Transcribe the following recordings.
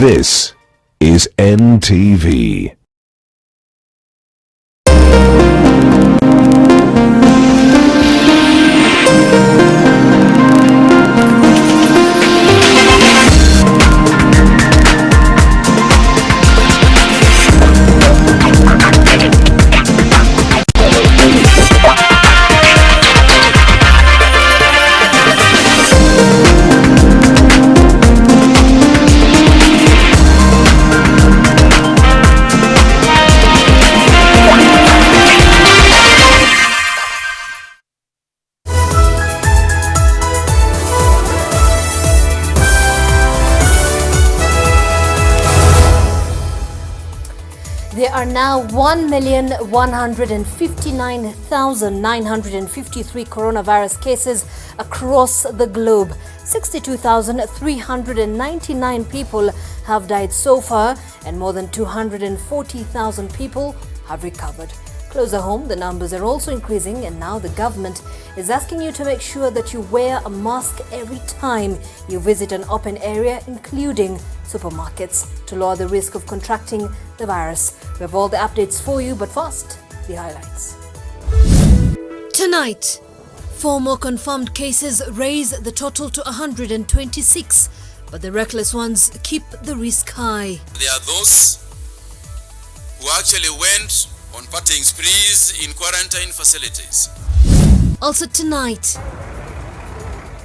This is NTV. There are now 1,159,953 coronavirus cases across the globe. 62,399 people have died so far, and more than 240,000 people have recovered. Closer home, the numbers are also increasing, and now the government is asking you to make sure that you wear a mask every time you visit an open area, including supermarkets, to lower the risk of contracting the virus. We have all the updates for you, but first, the highlights. Tonight, 4 more confirmed cases raise the total to 126, but the reckless ones keep the risk high. There are those who actually went on partying sprees in quarantine facilities. Also tonight,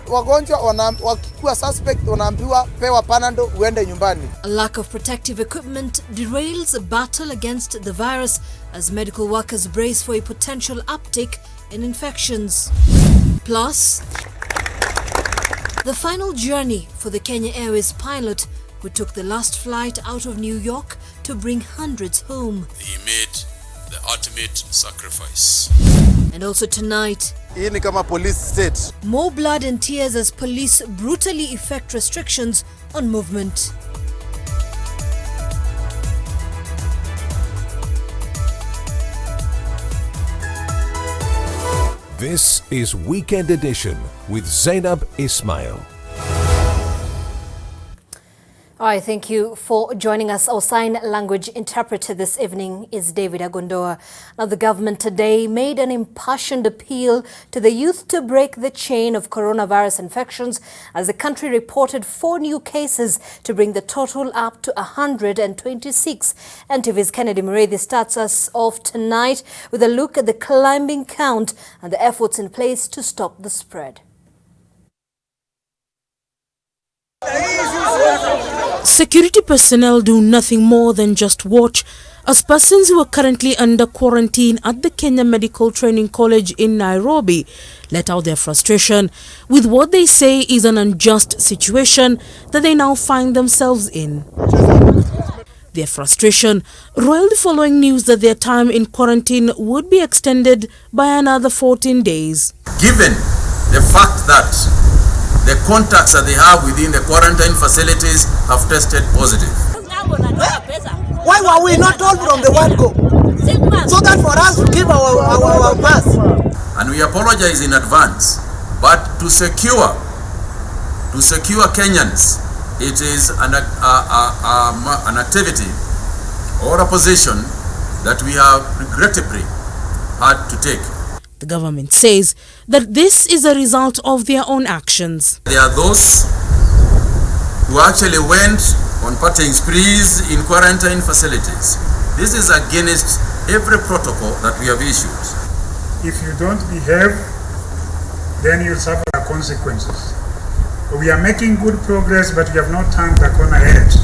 wagonjwa wakikuwa suspect wanaambiwa pewa panado uende nyumbani. A lack of protective equipment derails a battle against the virus as medical workers brace for a potential uptick in infections. Plus, the final journey for the Kenya Airways pilot who took the last flight out of New York to bring hundreds home. He made the ultimate sacrifice. And also tonight, Hii ni kama police state. more blood and tears as police brutally effect restrictions on movement. This is Weekend Edition with Zainab Ismail. All right, thank you for joining us. Our sign language interpreter this evening is David Agondoa. Now, the government today made an impassioned appeal to the youth to break the chain of coronavirus infections as the country reported 4 new cases to bring the total up to 126. NTV's Kennedy Murray starts us off tonight with a look at the climbing count and the efforts in place to stop the spread. Security personnel do nothing more than just watch as persons who are currently under quarantine at the Kenya Medical Training College in Nairobi let out their frustration with what they say is an unjust situation that they now find themselves in. Their frustration roiled following news that their time in quarantine would be extended by another 14 days. Given the fact that the contacts that they have within the quarantine facilities have tested positive. Why were we not told from the word go? So that for us to give our pass. And we apologize in advance, but to secure Kenyans, it is an activity or a position that we have regrettably had to take. The government says that this is a result of their own actions. There are those who actually went on partying sprees in quarantine facilities. This is against every protocol that we have issued. If you don't behave, then you'll suffer the consequences. We are making good progress, but we have not turned the corner yet.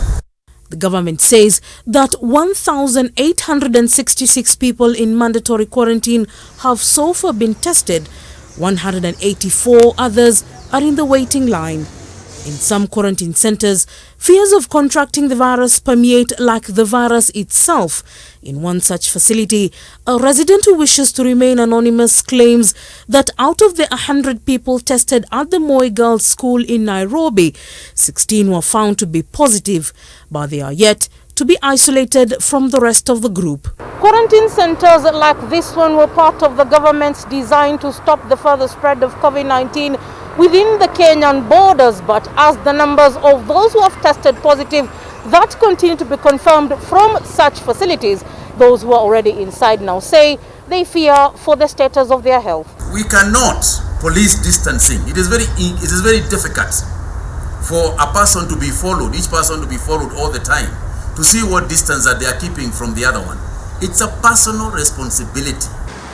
The government says that 1,866 people in mandatory quarantine have so far been tested. 184 others are in the waiting line. In some quarantine centers, fears of contracting the virus permeate like the virus itself. In one such facility, a resident who wishes to remain anonymous claims that out of the 100 people tested at the Moi Girls School in Nairobi, 16 were found to be positive, but they are yet to be isolated from the rest of the group. Quarantine centers like this one were part of the government's design to stop the further spread of COVID-19 within the Kenyan borders, but as the numbers of those who have tested positive that continue to be confirmed from such facilities. Those who are already inside now say they fear for the status of their health. We cannot police distancing. It is very difficult for a person to be followed, each person to be followed all the time, to see what distance that they are keeping from the other one. It's a personal responsibility.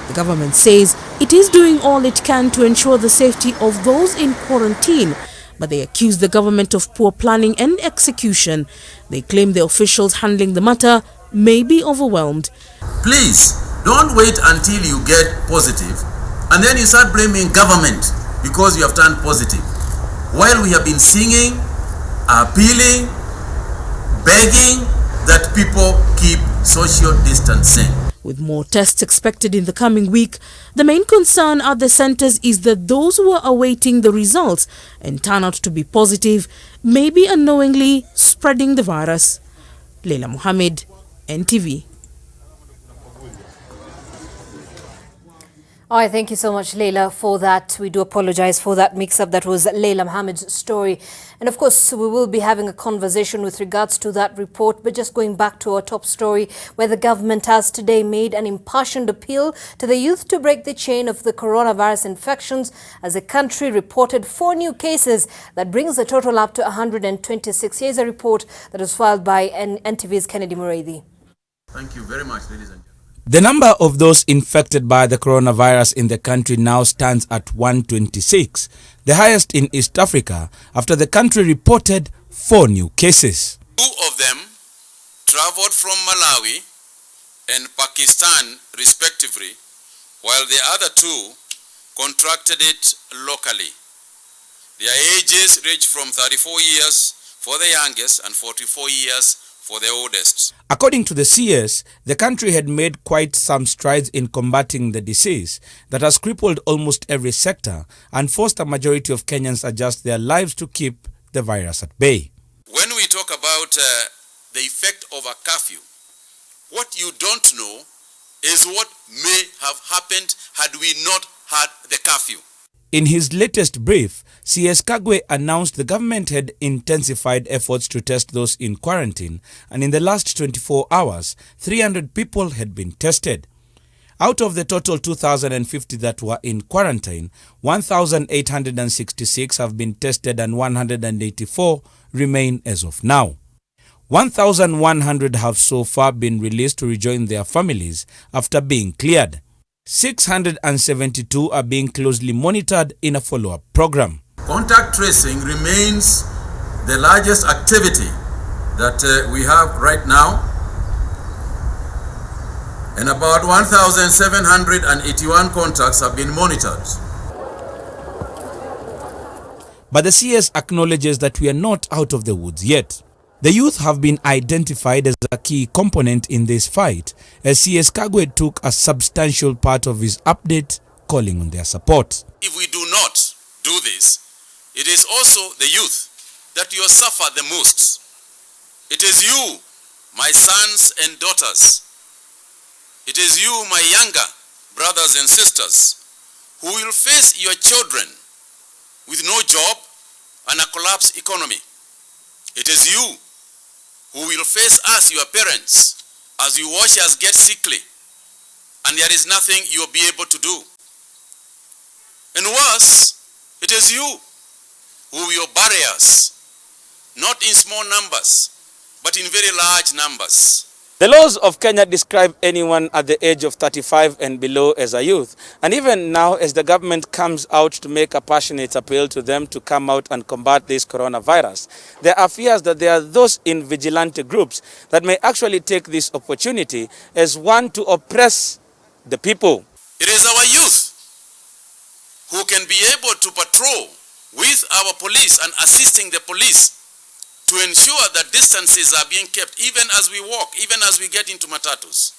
The government says it is doing all it can to ensure the safety of those in quarantine, but they accuse the government of poor planning and execution. They claim the officials handling the matter may be overwhelmed. Please, don't wait until you get positive and then you start blaming government because you have turned positive. While we have been singing, appealing, begging that people keep social distancing. With more tests expected in the coming week, the main concern at the centers is that those who are awaiting the results and turn out to be positive may be unknowingly spreading the virus. Leila Mohammed, NTV. All right, thank you so much, Leila, for that. We do apologize for that mix-up. That was Leila Mohammed's story. And of course, we will be having a conversation with regards to that report. But just going back to our top story, where the government has today made an impassioned appeal to the youth to break the chain of the coronavirus infections, as the country reported 4 new cases. That brings the total up to 126. Here's a report that was filed by NTV's Kennedy Mureithi. Thank you very much, ladies and gentlemen. The number of those infected by the coronavirus in the country now stands at 126, the highest in East Africa, after the country reported 4 new cases. 2 of them traveled from Malawi and Pakistan respectively, while the other 2 contracted it locally. Their ages range from 34 years for the youngest and 44 years for the oldest. According to the CS, the country had made quite some strides in combating the disease that has crippled almost every sector and forced a majority of Kenyans adjust their lives to keep the virus at bay. When we talk about the effect of a curfew, what you don't know is what may have happened had we not had the curfew. In his latest brief, CS Kagwe announced the government had intensified efforts to test those in quarantine, and in the last 24 hours, 300 people had been tested. Out of the total 2,050 that were in quarantine, 1,866 have been tested and 184 remain as of now. 1,100 have so far been released to rejoin their families after being cleared. 672 are being closely monitored in a follow-up program. Contact tracing remains the largest activity that we have right now, and about 1,781 contacts have been monitored. But the CS acknowledges that we are not out of the woods yet. The youth have been identified as a key component in this fight, as CS Kagwe took a substantial part of his update, calling on their support. If we do not do this, it is also the youth that will suffer the most. It is you, my sons and daughters. It is you, my younger brothers and sisters, who will face your children with no job and a collapsed economy. It is you who will face us, your parents, as you watch us get sickly, and there is nothing you will be able to do. And worse, it is you who will bury us, not in small numbers, but in very large numbers. The laws of Kenya describe anyone at the age of 35 and below as a youth. And even now, as the government comes out to make a passionate appeal to them to come out and combat this coronavirus, there are fears that there are those in vigilante groups that may actually take this opportunity as one to oppress the people. It is our youth who can be able to patrol with our police and assisting the police to ensure that distances are being kept, even as we walk, even as we get into matatus.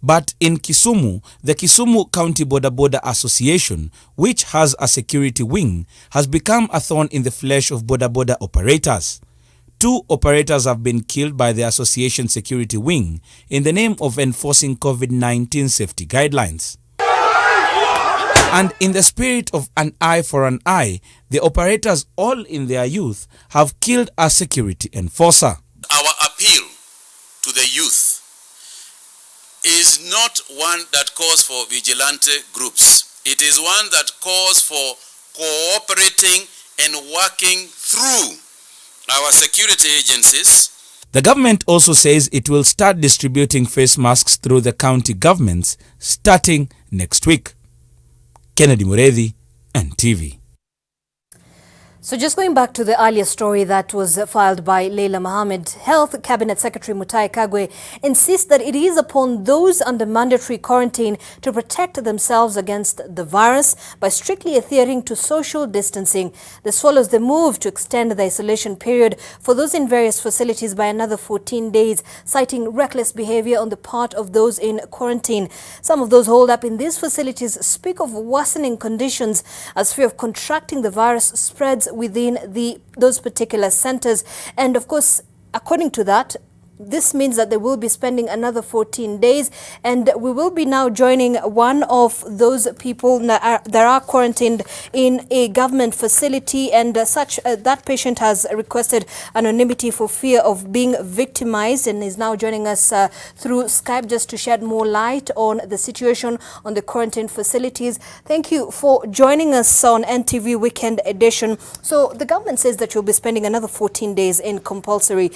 But in Kisumu, the Kisumu County Boda Boda Association, which has a security wing, has become a thorn in the flesh of Boda Boda operators. 2 operators have been killed by the association security wing in the name of enforcing COVID-19 safety guidelines. And in the spirit of an eye for an eye, the operators, all in their youth, have killed a security enforcer. appeal to the youth is not one that calls for vigilante groups. It is one that calls for cooperating and working through our security agencies. The government also says it will start distributing face masks through the county governments starting next week. Kennedy Muredhi, NTV. So just going back to the earlier story that was filed by Leila Mohammed, Health Cabinet Secretary Mutahi Kagwe insists that it is upon those under mandatory quarantine to protect themselves against the virus by strictly adhering to social distancing. This follows the move to extend the isolation period for those in various facilities by another 14 days, citing reckless behavior on the part of those in quarantine. Some of those holed up in these facilities speak of worsening conditions as fear of contracting the virus spreads within those particular centers. And of course, according to that, this means that they will be spending another 14 days, and we will be now joining one of those people that are quarantined in a government facility, and that patient has requested anonymity for fear of being victimized and is now joining us through Skype just to shed more light on the situation on the quarantine facilities. Thank you for joining us on NTV Weekend Edition. So the government says that you'll be spending another 14 days in compulsory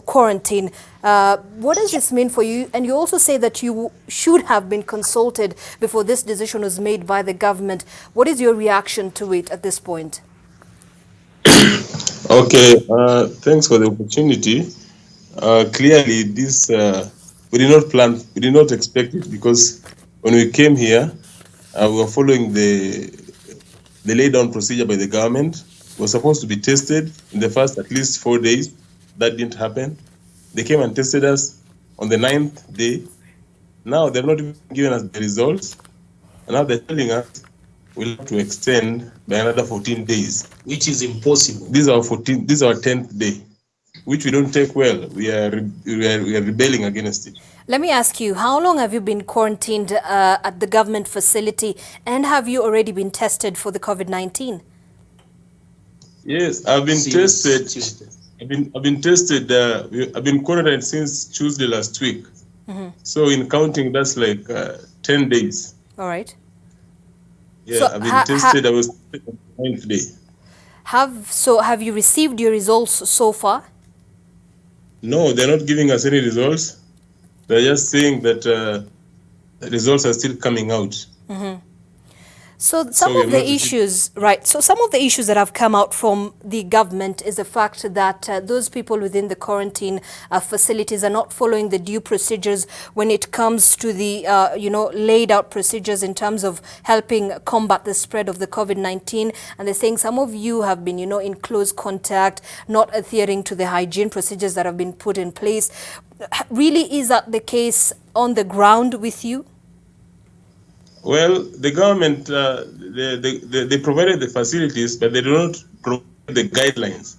quarantine. What does this mean for you? And you also say that you should have been consulted before this decision was made by the government. What is your reaction to it at this point? Okay, thanks for the opportunity. Clearly, this we did not plan, we did not expect it, because when we came here, we were following the laid down procedure by the government. We were supposed to be tested in the first at least 4 days. That didn't happen. They came and tested us on the 9th day. Now they're not even giving us the results. And now they're telling us we'll have to extend by another 14 days. Which is impossible. This is our 10th day, which we don't take well. We are rebelling against it. Let me ask you, how long have you been quarantined at the government facility, and have you already been tested for the COVID-19? Yes, I've been tested. Tuesday. I've been tested. I've been quarantined since Tuesday last week. Mm-hmm. So in counting, that's like 10 days. All right. Yeah, so I've been tested. I was tested on the 9th day. Have you received your results so far? No, they're not giving us any results. They're just saying that the results are still coming out. Mm-hmm. So some of the issues, right? So some of the issues that have come out from the government is the fact that those people within the quarantine facilities are not following the due procedures when it comes to the, laid out procedures in terms of helping combat the spread of the COVID-19. And they're saying some of you have been, in close contact, not adhering to the hygiene procedures that have been put in place. Really, is that the case on the ground with you? Well, the government, they provided the facilities, but they do not provide the guidelines.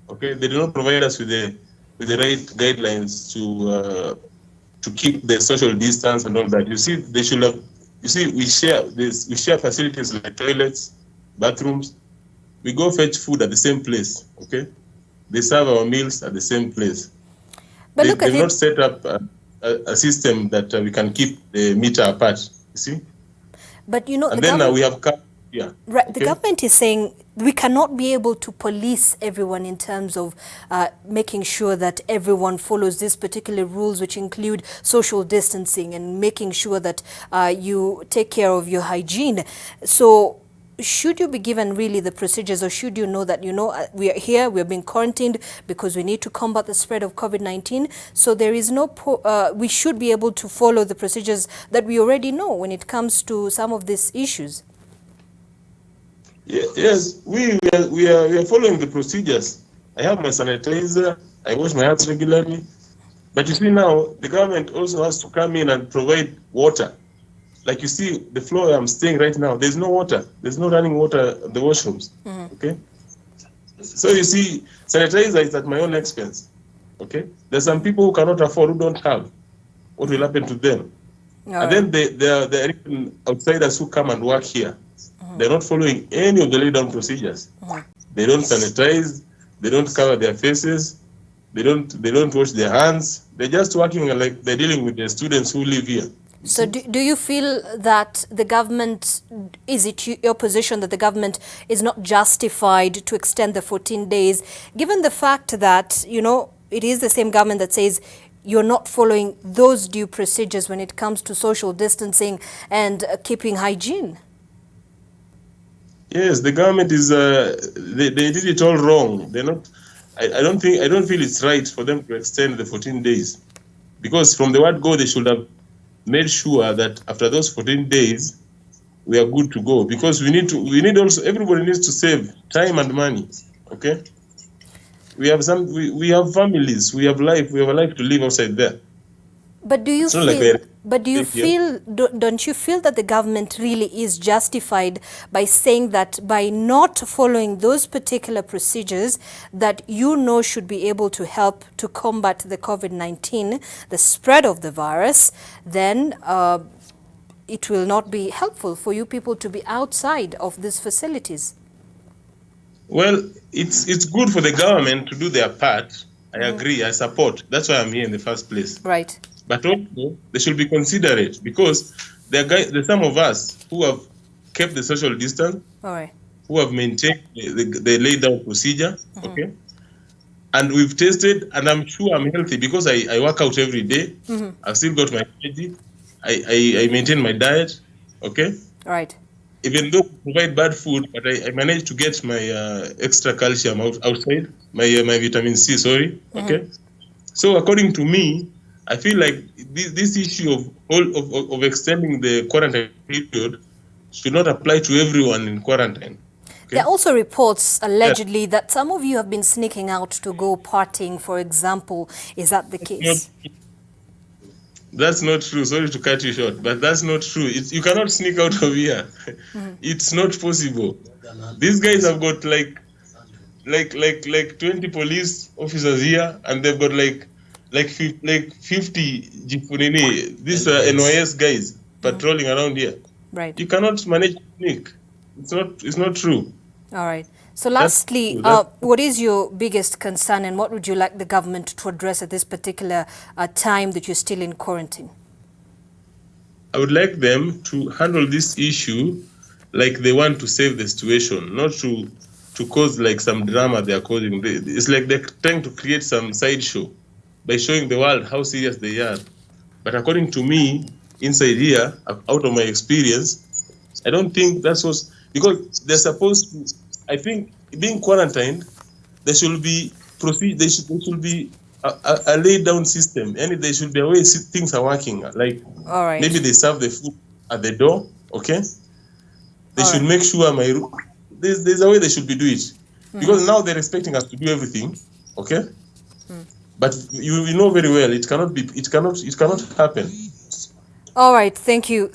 Okay, they do not provide us with the right guidelines to keep the social distance and all that. You see, they should have. You see, we share facilities like toilets, bathrooms. We go fetch food at the same place. Okay, they serve our meals at the same place. But they've not set up a system that we can keep the meter apart. You see. But and then we have right. Okay. The government is saying we cannot be able to police everyone in terms of making sure that everyone follows these particular rules, which include social distancing and making sure that you take care of your hygiene. So should you be given really the procedures, or should you know that, we are here, we are being quarantined because we need to combat the spread of COVID-19? So there is no, we should be able to follow the procedures that we already know when it comes to some of these issues. Yes, we are following the procedures. I have my sanitizer, I wash my hands regularly. But you see now, the government also has to come in and provide water. Like you see, the floor I'm staying right now, there's no water. There's no running water at the washrooms. Mm-hmm. Okay? So you see, sanitizer is at my own expense. Okay? There's some people who cannot afford, who don't have. What will happen to them? And then there are even outsiders who come and work here. Mm-hmm. They're not following any of the laid down procedures. Mm-hmm. They don't sanitize. They don't cover their faces. They don't wash their hands. They're just working like they're dealing with the students who live here. So do you feel that the government, is it your position that the government is not justified to extend the 14 days, given the fact that, you know, it is the same government that says you're not following those due procedures when it comes to social distancing and keeping hygiene? Yes, the government is, they did it all wrong. They're not, I don't feel it's right for them to extend the 14 days. Because from the word go, they should have made sure that after those 14 days, we are good to go. Because we need also, everybody needs to save time and money, okay? We have families, we have a life to live outside there. But do you don't you feel that the government really is justified by saying that by not following those particular procedures that you know should be able to help to combat the COVID-19, the spread of the virus, then it will not be helpful for you people to be outside of these facilities? Well, it's good for the government to do their part. I agree, I support. That's why I'm here in the first place. Right. But also, they should be considerate there's some of us who have kept the social distance, all right, who have maintained the laid down procedure, okay? And we've tested, and I'm sure I'm healthy because I work out every day. I've still got my energy. I maintain my diet, okay? All right. Even though we provide bad food, but I managed to get my extra calcium outside, my vitamin C, okay? So according to me, I feel like this issue of extending the quarantine period should not apply to everyone in quarantine. Okay? There are also reports, allegedly, that some of you have been sneaking out to go partying, for example. Is that the case? That's not true. Sorry to cut you short, but that's not true. You cannot sneak out of here. It's not possible. These guys have got like 20 police officers here, and they've got like 50 these NYS guys patrolling around here. Right. You cannot manage to sneak. It's not true. All right. So lastly, what is your biggest concern, and what would you like the government to address at this particular time that you're still in quarantine? I would like them to handle this issue like they want to save the situation, not to cause like some drama they are causing. It's like they're trying to create some sideshow by showing the world how serious they are. But according to me, inside here, out of my experience, I don't think that's what's, because they're supposed to, I think being quarantined, there should be there should be a laid down system, and there should be a way things are working. Like, all right, maybe they serve the food at the door, okay? They should make sure there's a way they should be doing it. Because now they're expecting us to do everything, okay? But you know very well it cannot happen. All right, thank you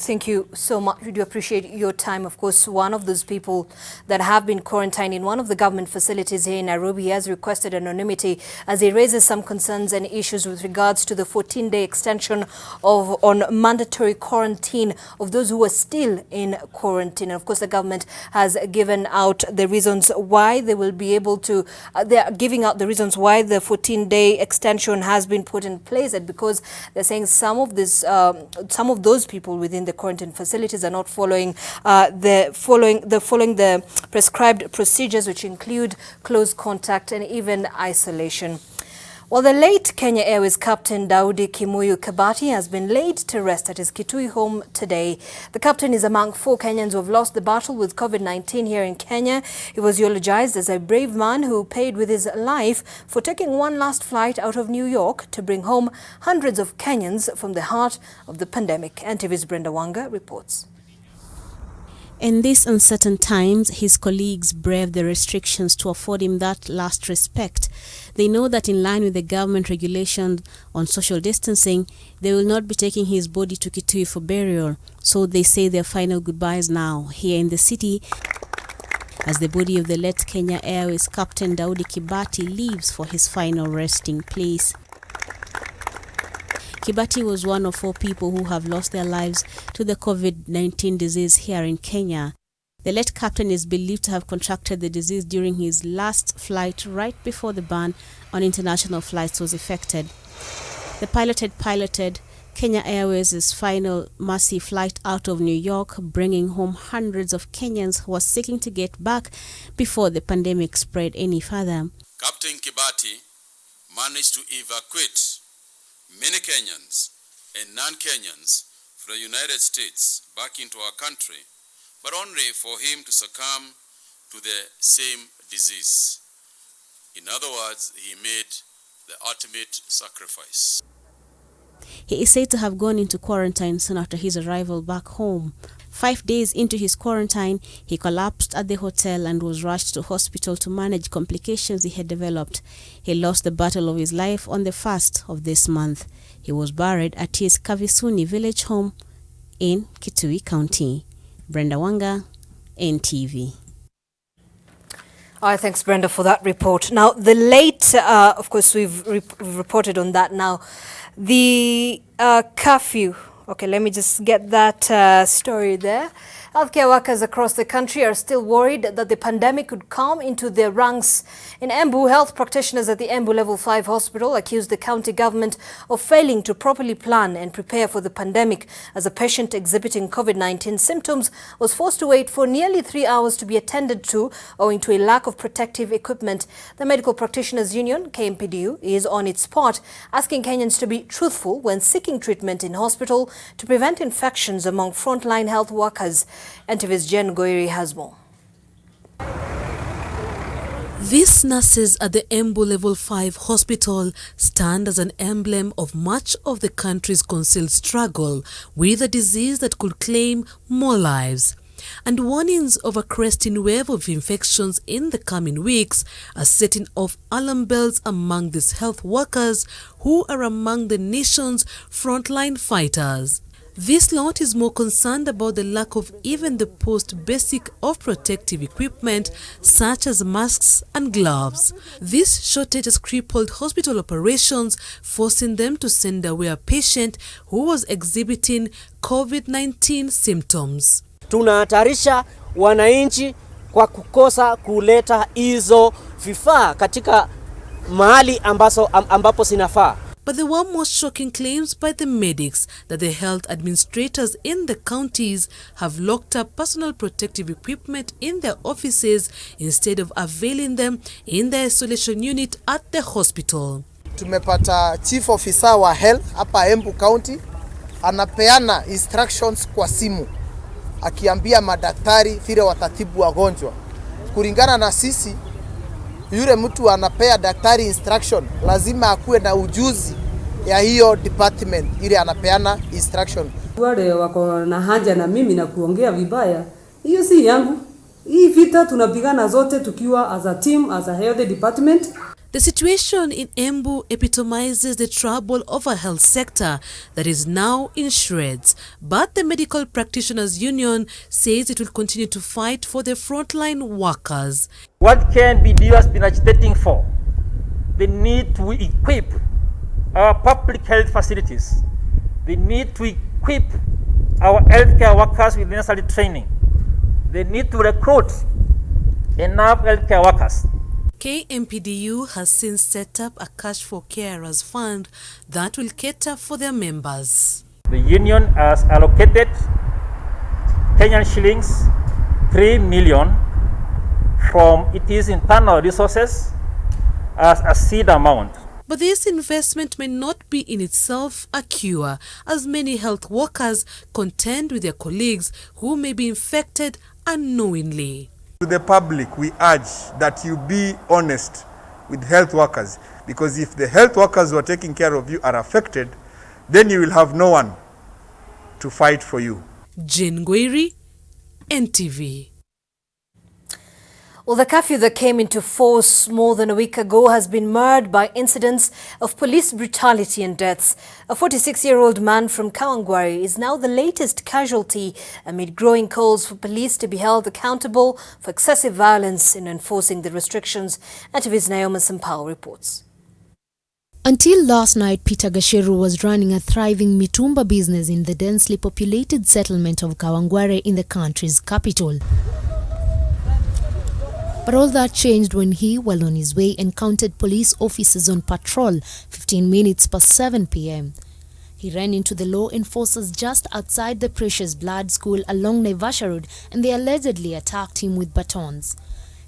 so much. We do appreciate your time. Of course, one of those people that have been quarantined in one of the government facilities here in Nairobi has requested anonymity as he raises some concerns and issues with regards to the 14-day extension on mandatory quarantine of those who are still in quarantine. And of course, the government has given out the reasons why they will be able to, they are giving out the reasons why the 14-day extension has been put in place, and because they're saying some of those people within the quarantine facilities are not following the prescribed procedures, which include close contact and even isolation. Well, the late Kenya Airways captain Daudi Kimuyu Kibati has been laid to rest at his Kitui home today. The captain is among 4 Kenyans who have lost the battle with COVID-19 here in Kenya. He was eulogized as a brave man who paid with his life for taking one last flight out of New York to bring home hundreds of Kenyans from the heart of the pandemic. NTV's Brenda Wanga reports. In these uncertain times, his colleagues braved the restrictions to afford him that last respect. They know that in line with the government regulations on social distancing, they will not be taking his body to Kitui for burial. So they say their final goodbyes now here in the city, as the body of the late Kenya Airways captain Daudi Kibati leaves for his final resting place. Kibati was one of 4 people who have lost their lives to the COVID-19 disease here in Kenya. The late captain is believed to have contracted the disease during his last flight right before the ban on international flights was effected. The pilot had piloted Kenya Airways' final mercy flight out of New York, bringing home hundreds of Kenyans who were seeking to get back before the pandemic spread any further. Captain Kibati managed to evacuate many Kenyans and non-Kenyans from the United States back into our country, but only for him to succumb to the same disease. In other words, he made the ultimate sacrifice. He is said to have gone into quarantine soon after his arrival back home. 5 days into his quarantine, he collapsed at the hotel and was rushed to hospital to manage complications he had developed. He lost the battle of his life on the 1st of this month. He was buried at his Kavisuni village home in Kitui County. Brenda Wanga, NTV. All right, thanks, Brenda, for that report. Now, the late, of course, we've reported on that now. The curfew. Okay, let me just get that story there. Healthcare workers across the country are still worried that the pandemic could come into their ranks. In Embu, health practitioners at the Embu Level 5 hospital accused the county government of failing to properly plan and prepare for the pandemic, as a patient exhibiting COVID-19 symptoms was forced to wait for nearly 3 hours to be attended to owing to a lack of protective equipment. The Medical Practitioners Union, KMPDU, is on its part, asking Kenyans to be truthful when seeking treatment in hospital to prevent infections among frontline health workers. NTV's Jen Goiri has more. These nurses at the Embu Level 5 hospital stand as an emblem of much of the country's concealed struggle with a disease that could claim more lives. And warnings of a cresting wave of infections in the coming weeks are setting off alarm bells among these health workers who are among the nation's frontline fighters. This lot is more concerned about the lack of even the post-basic of protective equipment such as masks and gloves. This shortage has crippled hospital operations, forcing them to send away a patient who was exhibiting COVID-19 symptoms. Tunahatarisha wananchi kwa kukosa kuleta hizo vifaa katika mahali ambapo sinafaa. But there were more shocking claims by the medics that the health administrators in the counties have locked up personal protective equipment in their offices instead of availing them in the isolation unit at the hospital. Tumepata chief officer wa health hapa Embu County anapeana instructions kwa simu akiambia madaktari vile watatibu wagonjwa. Kulingana na sisi, yule mtu anapea daktari instruction lazima akuwe na ujuzi ya hiyo department ile anapeana instruction. Wale wako na haja na mimi na kuongea vibaya, hiyo si yangu. Hii vita tunapigana zote tukiwa as a team, as a health department. The situation in Embu epitomizes the trouble of a health sector that is now in shreds. But the Medical Practitioners Union says it will continue to fight for the frontline workers. What KMPDU has been agitating for, the need to equip our public health facilities. The need to equip our healthcare workers with necessary training. They need to recruit enough healthcare workers. KMPDU has since set up a Cash for Carers fund that will cater for their members. The union has allocated Kenyan shillings 3 million from its internal resources as a seed amount. But this investment may not be in itself a cure, as many health workers contend with their colleagues who may be infected unknowingly. To the public, we urge that you be honest with health workers, because if the health workers who are taking care of you are affected, then you will have no one to fight for you. Jane Goiri, NTV. Well, the curfew that came into force more than a week ago has been marred by incidents of police brutality and deaths. A 46-year-old man from Kawangware is now the latest casualty amid growing calls for police to be held accountable for excessive violence in enforcing the restrictions. NTV's Naomi Sampao reports. Until last night, Peter Gasheru was running a thriving mitumba business in the densely populated settlement of Kawangware in the country's capital. But all that changed when he, while on his way, encountered police officers on patrol 15 minutes past 7 p.m. He ran into the law enforcers just outside the Precious Blood School along Naivasha Road, and they allegedly attacked him with batons.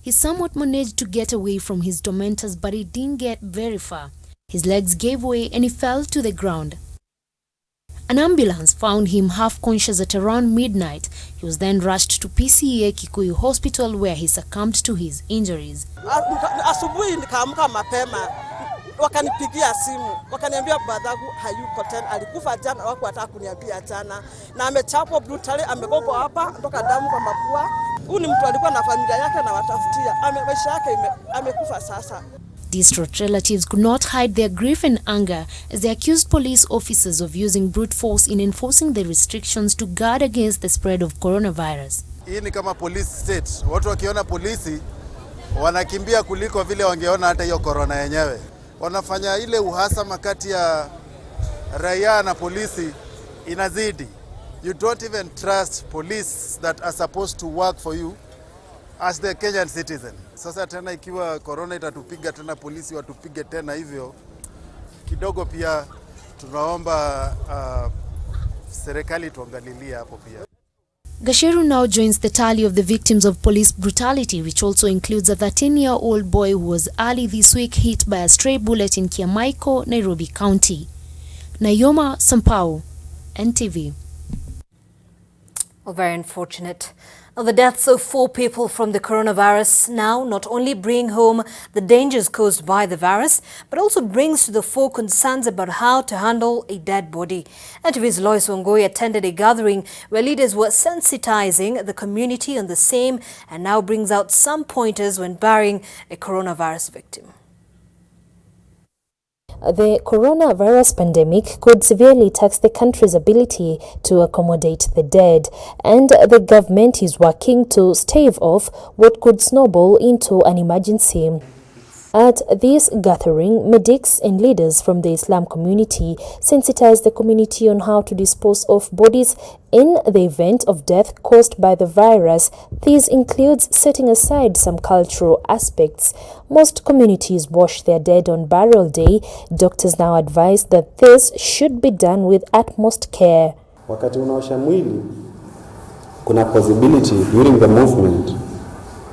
He somewhat managed to get away from his tormentors, but he didn't get very far. His legs gave way and he fell to the ground. An ambulance found him half conscious at around midnight. He was then rushed to PCA Kikuyu Hospital where he succumbed to his injuries. Asubuhi nikaamka mapema, wakanipigia simu, wakaniambia babangu hayuko tena, alikufa jana, wako hata kuniambia jana, na amechapwa brutally, amegogwa hapa, kutoka damu kwa mapua. Huyu ni mtu alikuwa na familia yake na watafutia, maisha yake amekufa sasa. Distraught relatives could not hide their grief and anger as they accused police officers of using brute force in enforcing the restrictions to guard against the spread of coronavirus. Hii ni kama police state. Watu wakiona polisi wanakimbia kuliko vile wangeona hata hiyo corona yenyewe. Wanafanya ile uhasama kati ya raia na polisi inazidi. You don't even trust police that are supposed to work for you as the Kenyan citizen. Sasa tena ikiwa corona itatupiga tena polisi watupige tena hivyo kidogo, pia tunaomba serikali tuangalilie hapo pia. Gacheru now joins the tally of the victims of police brutality, which also includes a 13-year-old boy who was early this week hit by a stray bullet in Kiamaiko, Nairobi County. Nayoma Sampao, NTV. Oh, very unfortunate. Now, the deaths of 4 people from the coronavirus now not only bring home the dangers caused by the virus, but also brings to the fore concerns about how to handle a dead body. NTV's Lois Wangoi attended a gathering where leaders were sensitizing the community on the same, and now brings out some pointers when burying a coronavirus victim. The coronavirus pandemic could severely tax the country's ability to accommodate the dead, and the government is working to stave off what could snowball into an emergency. At this gathering, medics and leaders from the Islam community sensitized the community on how to dispose of bodies in the event of death caused by the virus. This includes setting aside some cultural aspects. Most communities wash their dead on burial day. Doctors now advise that this should be done with utmost care. Wakati unaosha mwili, kuna possibility during the movement.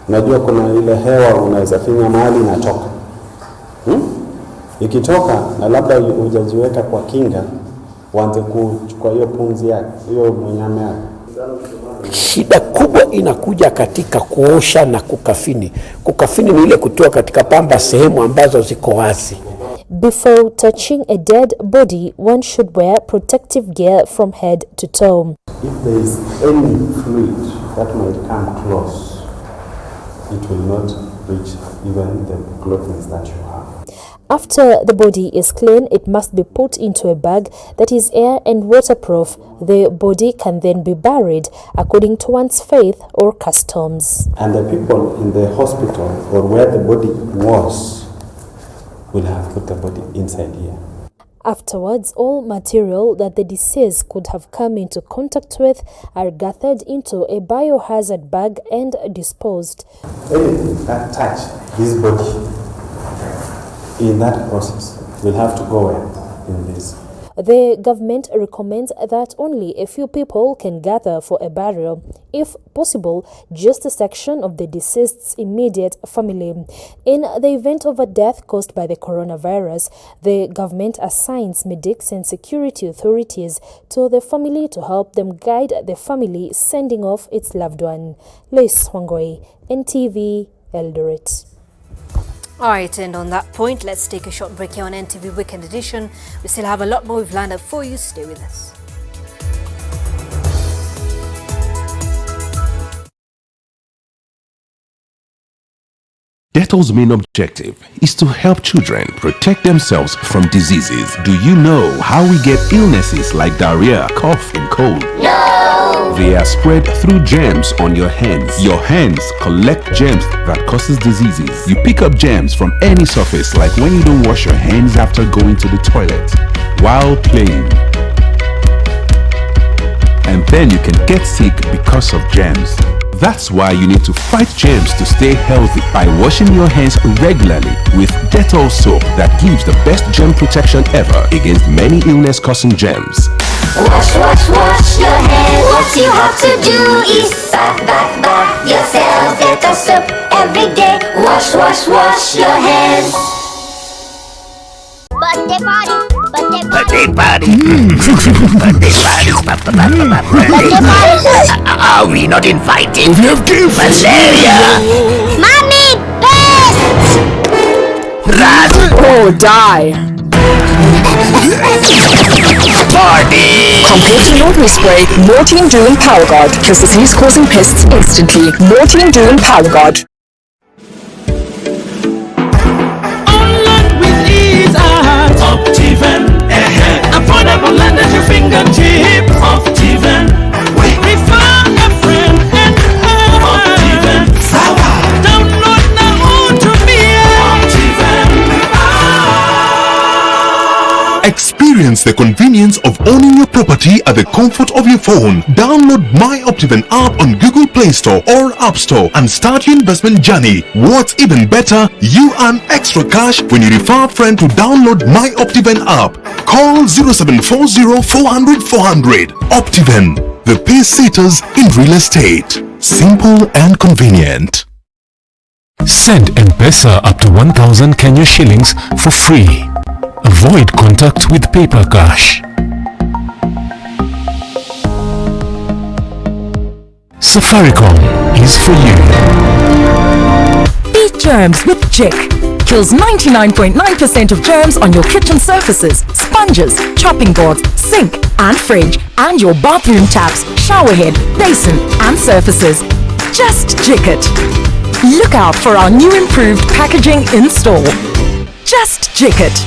Unajua kuna ile hewa unaweza finya mahali inatoka. Ikitoka na labda hujajiweka kwa kinga, uanze kuchukua hiyo punzi yake, hiyo mnyama yake. Shida kubwa inakuja katika kuosha na kukafini. Kukafini ni ile kutoa katika pamba sehemu ambazo ziko wazi. Before touching a dead body, one should wear protective gear from head to toe. If there is any fluid that might come close, it will not reach even the clothing that you have. After the body is clean, it must be put into a bag that is air and waterproof. The body can then be buried according to one's faith or customs. And the people in the hospital or where the body was will have put the body inside here. Afterwards, all material that the deceased could have come into contact with are gathered into a biohazard bag and disposed. Anything that touch this body in that process will have to go in this. The government recommends that only a few people can gather for a burial, if possible, just a section of the deceased's immediate family. In the event of a death caused by the coronavirus, the government assigns medics and security authorities to the family to help them guide the family sending off its loved one. Lois Wangoi, NTV, Eldoret. All right, and on that point, let's take a short break here on NTV Weekend Edition. We still have a lot more we've lined up for you. Stay with us. Dettol's main objective is to help children protect themselves from diseases. Do you know how we get illnesses like diarrhea, cough, and cold? No! They are spread through germs on your hands. Your hands collect germs that causes diseases. You pick up germs from any surface, like when you don't wash your hands after going to the toilet, while playing. And then you can get sick because of germs. That's why you need to fight germs to stay healthy by washing your hands regularly with Dettol soap that gives the best germ protection ever against many illness-causing germs. Wash, wash, wash your hands. What you have to do is bath yourself. Dettol soap every day. Wash, wash, wash your hands. Birthday party. Birthday party. Are we not invited? We have gifts. Malaria. Mommy, best. Rat. Oh, die. Party. Promotional spray. Mortein Dew and Power Guard kills disease-causing pests instantly. Mortein Dew and Power Guard. Optiven, affordable and at your fingertip. Optiven, refer a friend and Optiven, download now to me. Optiven. Experience the convenience of owning your property at the comfort of your phone. Download My Optiven app on Google Play Store or App Store and start your investment journey. What's even better, you earn extra cash when you refer a friend to download My Optiven app. Call 0740 400 400. Optiven, the pace setters in real estate. Simple and convenient. Send M-Pesa up to 1,000 Kenya shillings for free. Avoid contact with paper cash. Safaricom is for you. Beat germs with Jik. Kills 99.9% of germs on your kitchen surfaces, sponges, chopping boards, sink and fridge, and your bathroom taps, shower head, basin and surfaces. Just Jik it. Look out for our new improved packaging in store. Just Jik it.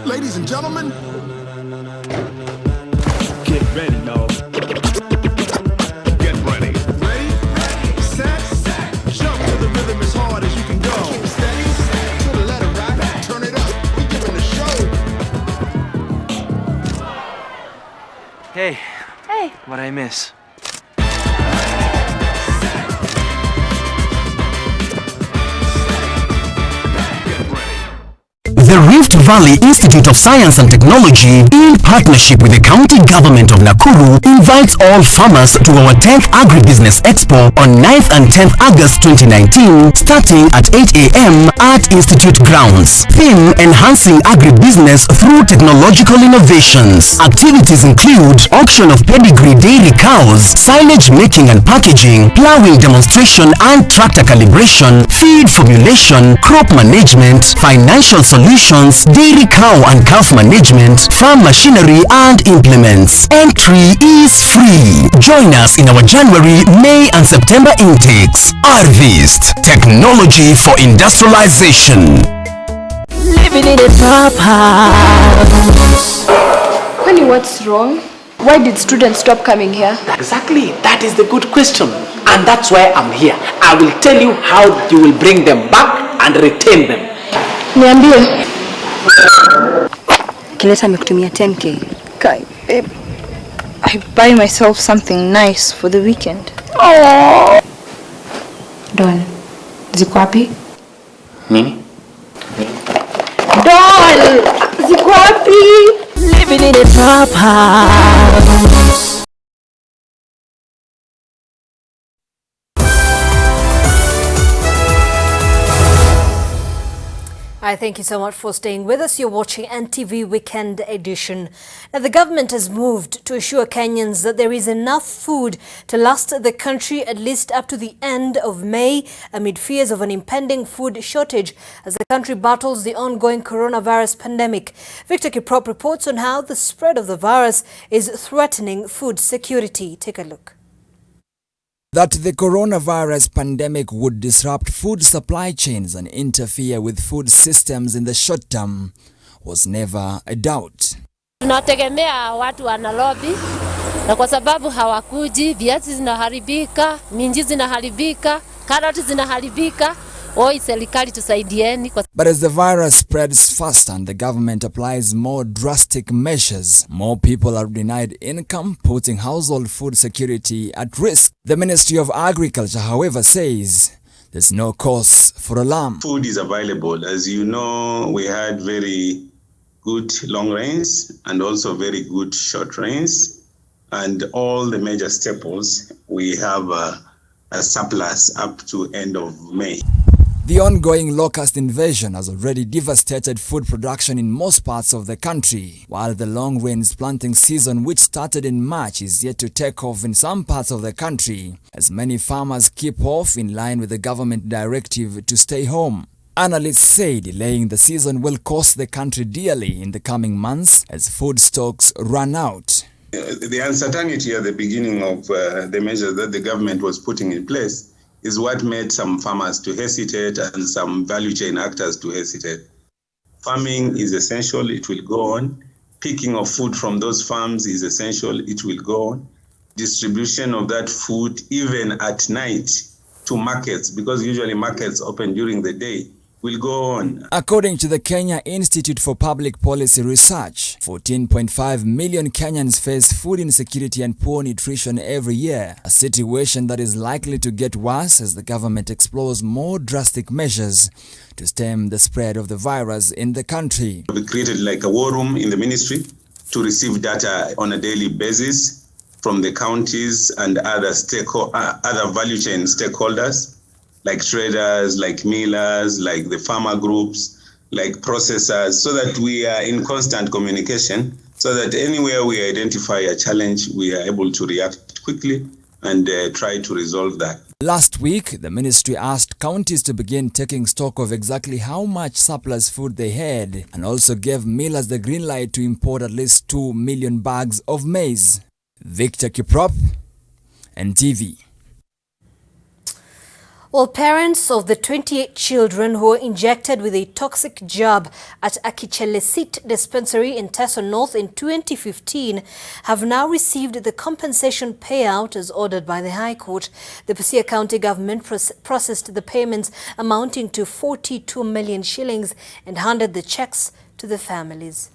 Ladies and gentlemen, Get ready, dog. get ready. Ready, set, jump to the rhythm as hard as you can go. Steady, to the letter right, turn it up, we giving the show. Hey. Hey. What'd I miss? The Rift Valley Institute of Science and Technology, in partnership with the County Government of Nakuru, invites all farmers to our 10th Agribusiness Expo on 9th and 10th August 2019, starting at 8 a.m. at Institute grounds. Theme: Enhancing Agribusiness through Technological Innovations. Activities include auction of pedigree dairy cows, silage making and packaging, plowing demonstration and tractor calibration, feed formulation, crop management, financial solutions, dairy cow and calf management, farm machinery and implements. Entry is free. Join us in our January, May and September intakes. Harvest, technology for industrialization. Living in a top house. Kwani, what's wrong? Why did students stop coming here? Exactly, that is the good question. And that's why I'm here. I will tell you how you will bring them back and retain them. Niambie. Kileta amekutumia 10k. Kai, babe, I buy myself something nice for the weekend. Oh. Don, ziko wapi? Nini? Don, ziko wapi? Living in a top house. I thank you so much for staying with us. You're watching NTV Weekend Edition. Now, the government has moved to assure Kenyans that there is enough food to last the country at least up to the end of May, amid fears of an impending food shortage as the country battles the ongoing coronavirus pandemic. Victor Kiprop reports on how the spread of the virus is threatening food security. Take a look. That the coronavirus pandemic would disrupt food supply chains and interfere with food systems in the short term was never a doubt. Tunategemea watu wana lobby, na kwa sababu hawakuji, viazi zinaharibika, minji zinaharibika, karoti zinaharibika. oi serikali tusaidieni. But as the virus spreads faster and the government applies more drastic measures, more people are denied income, putting household food security at risk. The Ministry of Agriculture, however, says there's no cause for alarm. Food is available. As you know, we had very good long rains and also very good short rains. And all the major staples, we have a surplus up to end of May. The ongoing locust invasion has already devastated food production in most parts of the country, while the long rains planting season, which started in March, is yet to take off in some parts of the country, as many farmers keep off in line with the government directive to stay home. Analysts say delaying the season will cost the country dearly in the coming months as food stocks run out. The uncertainty at the beginning of the measures that the government was putting in place is what made some farmers to hesitate and some value chain actors to hesitate. Farming is essential, it will go on. Picking of food from those farms is essential, it will go on. Distribution of that food even at night to markets, because usually markets open during the day, will go on. According to the Kenya Institute for Public Policy Research, 14.5 million Kenyans face food insecurity and poor nutrition every year, a situation that is likely to get worse as the government explores more drastic measures to stem the spread of the virus in the country. We created like a war room in the ministry to receive data on a daily basis from the counties and other value chain stakeholders, like traders, like millers, like the farmer groups, like processors, so that we are in constant communication, so that anywhere we identify a challenge, we are able to react quickly and try to resolve that. Last week, the ministry asked counties to begin taking stock of exactly how much surplus food they had, and also gave millers the green light to import at least 2 million bags of maize. Victor Kiprop, NTV. Well, parents of the 28 children who were injected with a toxic jab at Akichelesit dispensary in Teso North in 2015 have now received the compensation payout as ordered by the High Court. The Busia County government processed the payments amounting to 42 million shillings and handed the checks to the families.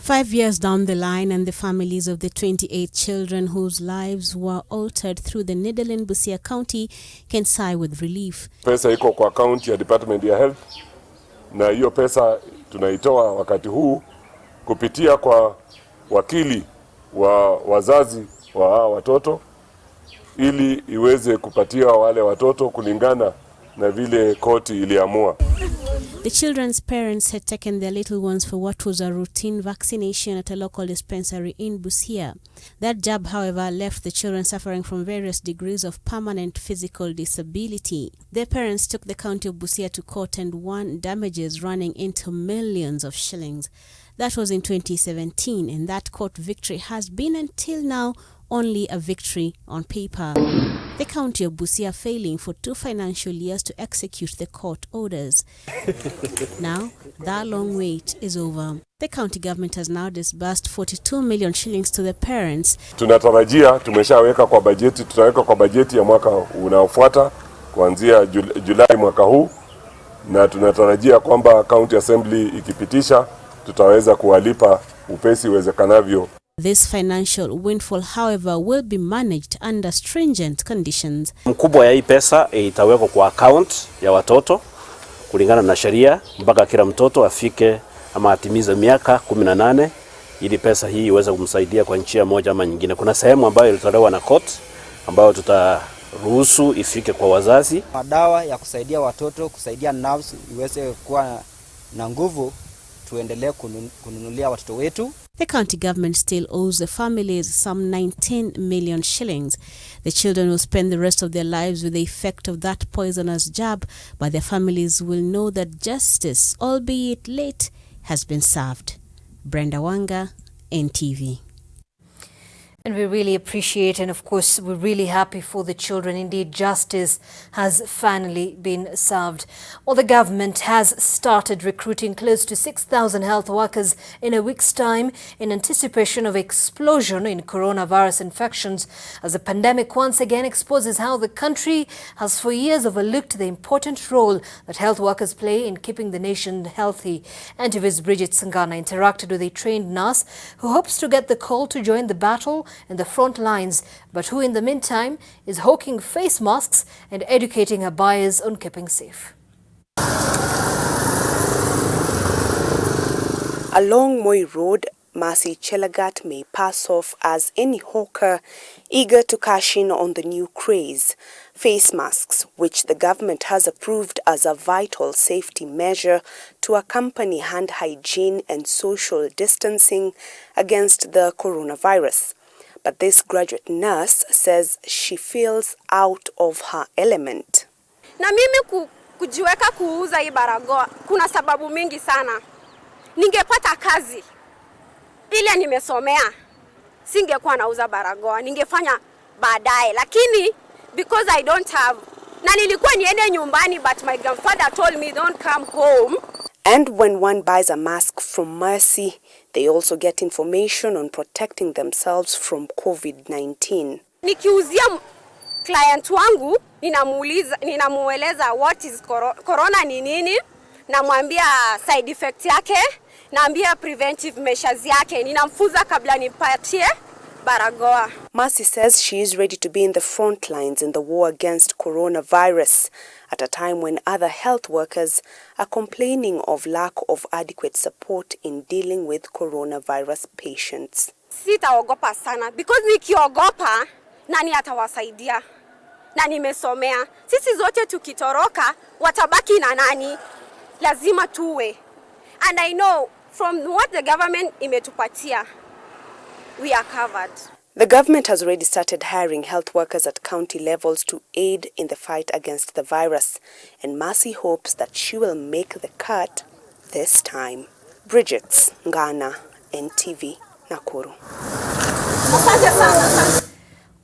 5 years down the line, and the families of the 28 children whose lives were altered through the needle in Busia County can sigh with relief. Pesa iko kwa account ya Department ya Health, na hiyo pesa tunaitoa wakati huu kupitia kwa wakili wa wazazi wa watoto ili iweze kupatia wale watoto kulingana na vile koti iliamua. The children's parents had taken their little ones for what was a routine vaccination at a local dispensary in Busia. That jab, however, left the children suffering from various degrees of permanent physical disability. Their parents took the county of Busia to court and won damages running into millions of shillings. That was in 2017, and that court victory has been until now only a victory on paper. The county of Busia failing for 2 financial years to execute the court orders. Now, that long wait is over. The county government has now disbursed 42 million shillings to the parents. Tunatarajia, tumeshaweka kwa bajeti, tutaweka kwa bajeti ya mwaka unaofuata kuanzia Julai mwaka huu, na tunatarajia kwamba county assembly ikipitisha tutaweza kuwalipa upesi uwezekanavyo. This financial windfall, however, will be managed under stringent conditions. Mkubwa ya hii pesa itawekwa kwa account ya watoto kulingana na sheria mpaka kila mtoto afike ama atimize miaka 18 ili pesa hii iweze kumsaidia kwa njia moja ama nyingine. Kuna sehemu ambayo ilitolewa na court ambayo tutaruhusu ifike kwa wazazi. Madawa ya kusaidia watoto, kusaidia nerves iweze kuwa na nguvu, tuendelee kununulia watoto wetu. The county government still owes the families some 19 million shillings. The children will spend the rest of their lives with the effect of that poisonous jab, but their families will know that justice, albeit late, has been served. Brenda Wanga, NTV. And we really appreciate, and of course, we're really happy for the children. Indeed, justice has finally been served. Well, the government has started recruiting close to 6,000 health workers in a week's time in anticipation of explosion in coronavirus infections, as the pandemic once again exposes how the country has for years overlooked the important role that health workers play in keeping the nation healthy. NTV's Bridget Sangana interacted with a trained nurse who hopes to get the call to join the battle in the front lines, but who in the meantime is hawking face masks and educating her buyers on keeping safe. Along Moi Road, Mercy Chelagat may pass off as any hawker eager to cash in on the new craze. Face masks, which the government has approved as a vital safety measure to accompany hand hygiene and social distancing against the coronavirus. But this graduate nurse says she feels out of her element. Na mimi kujiweka kuuza hii barakoa kuna sababu mingi sana. Ningepata kazi ile nimesomea, singekuwa nauza barakoa, ningefanya baadaye, lakini because I don't have, na nilikuwa niende nyumbani, but my grandfather told me don't come home. And when one buys a mask from Mercy, they also get information on protecting themselves from COVID-19. Nikiuzia client wangu, ninamueleza what is corona ni nini, namwambia side effect yake, naambia preventive measures yake, ninamfuza kabla nipatie barakoa. Mercy says she is ready to be in the front lines in the war against coronavirus at a time when other health workers are complaining of lack of adequate support in dealing with coronavirus patients. Sitaogopa sana because nikiogopa nani atawasaidia? Na nimesomea. Sisi zote tukitoroka watabaki na nani? Lazima tuwe. And I know from what the government imetupatia, we are covered. The government has already started hiring health workers at county levels to aid in the fight against the virus, and Mercy hopes that she will make the cut this time. Bridget Ngana, NTV, Nakuru.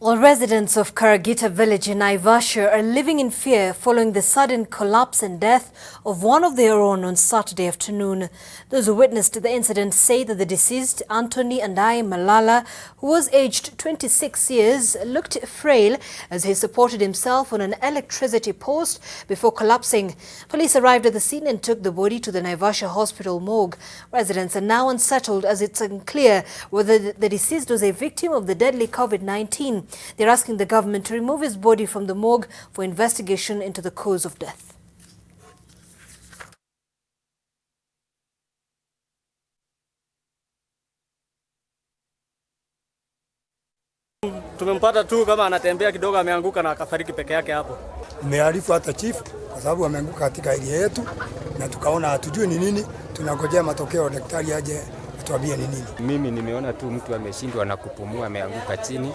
All residents of Karagita village in Naivasha are living in fear following the sudden collapse and death of one of their own on Saturday afternoon. Those who witnessed the incident say that the deceased, Anthony Andai Malala, who was aged 26 years, looked frail as he supported himself on an electricity post before collapsing. Police arrived at the scene and took the body to the Naivasha hospital morgue. Residents are now unsettled as it's unclear whether the deceased was a victim of the deadly COVID-19. They're asking the government to remove his body from the morgue for investigation into the cause of death. Tumempata tu kama anatembea kidogo ameanguka na akafariki peke yake hapo. Nimearifu hata chief kwa sababu ameanguka katika area yetu na tukaona hatujui ni nini, tunangojea matokeo daktari aje atuambie ni nini. Mimi nimeona tu mtu ameshindwa na kupumua ameanguka chini.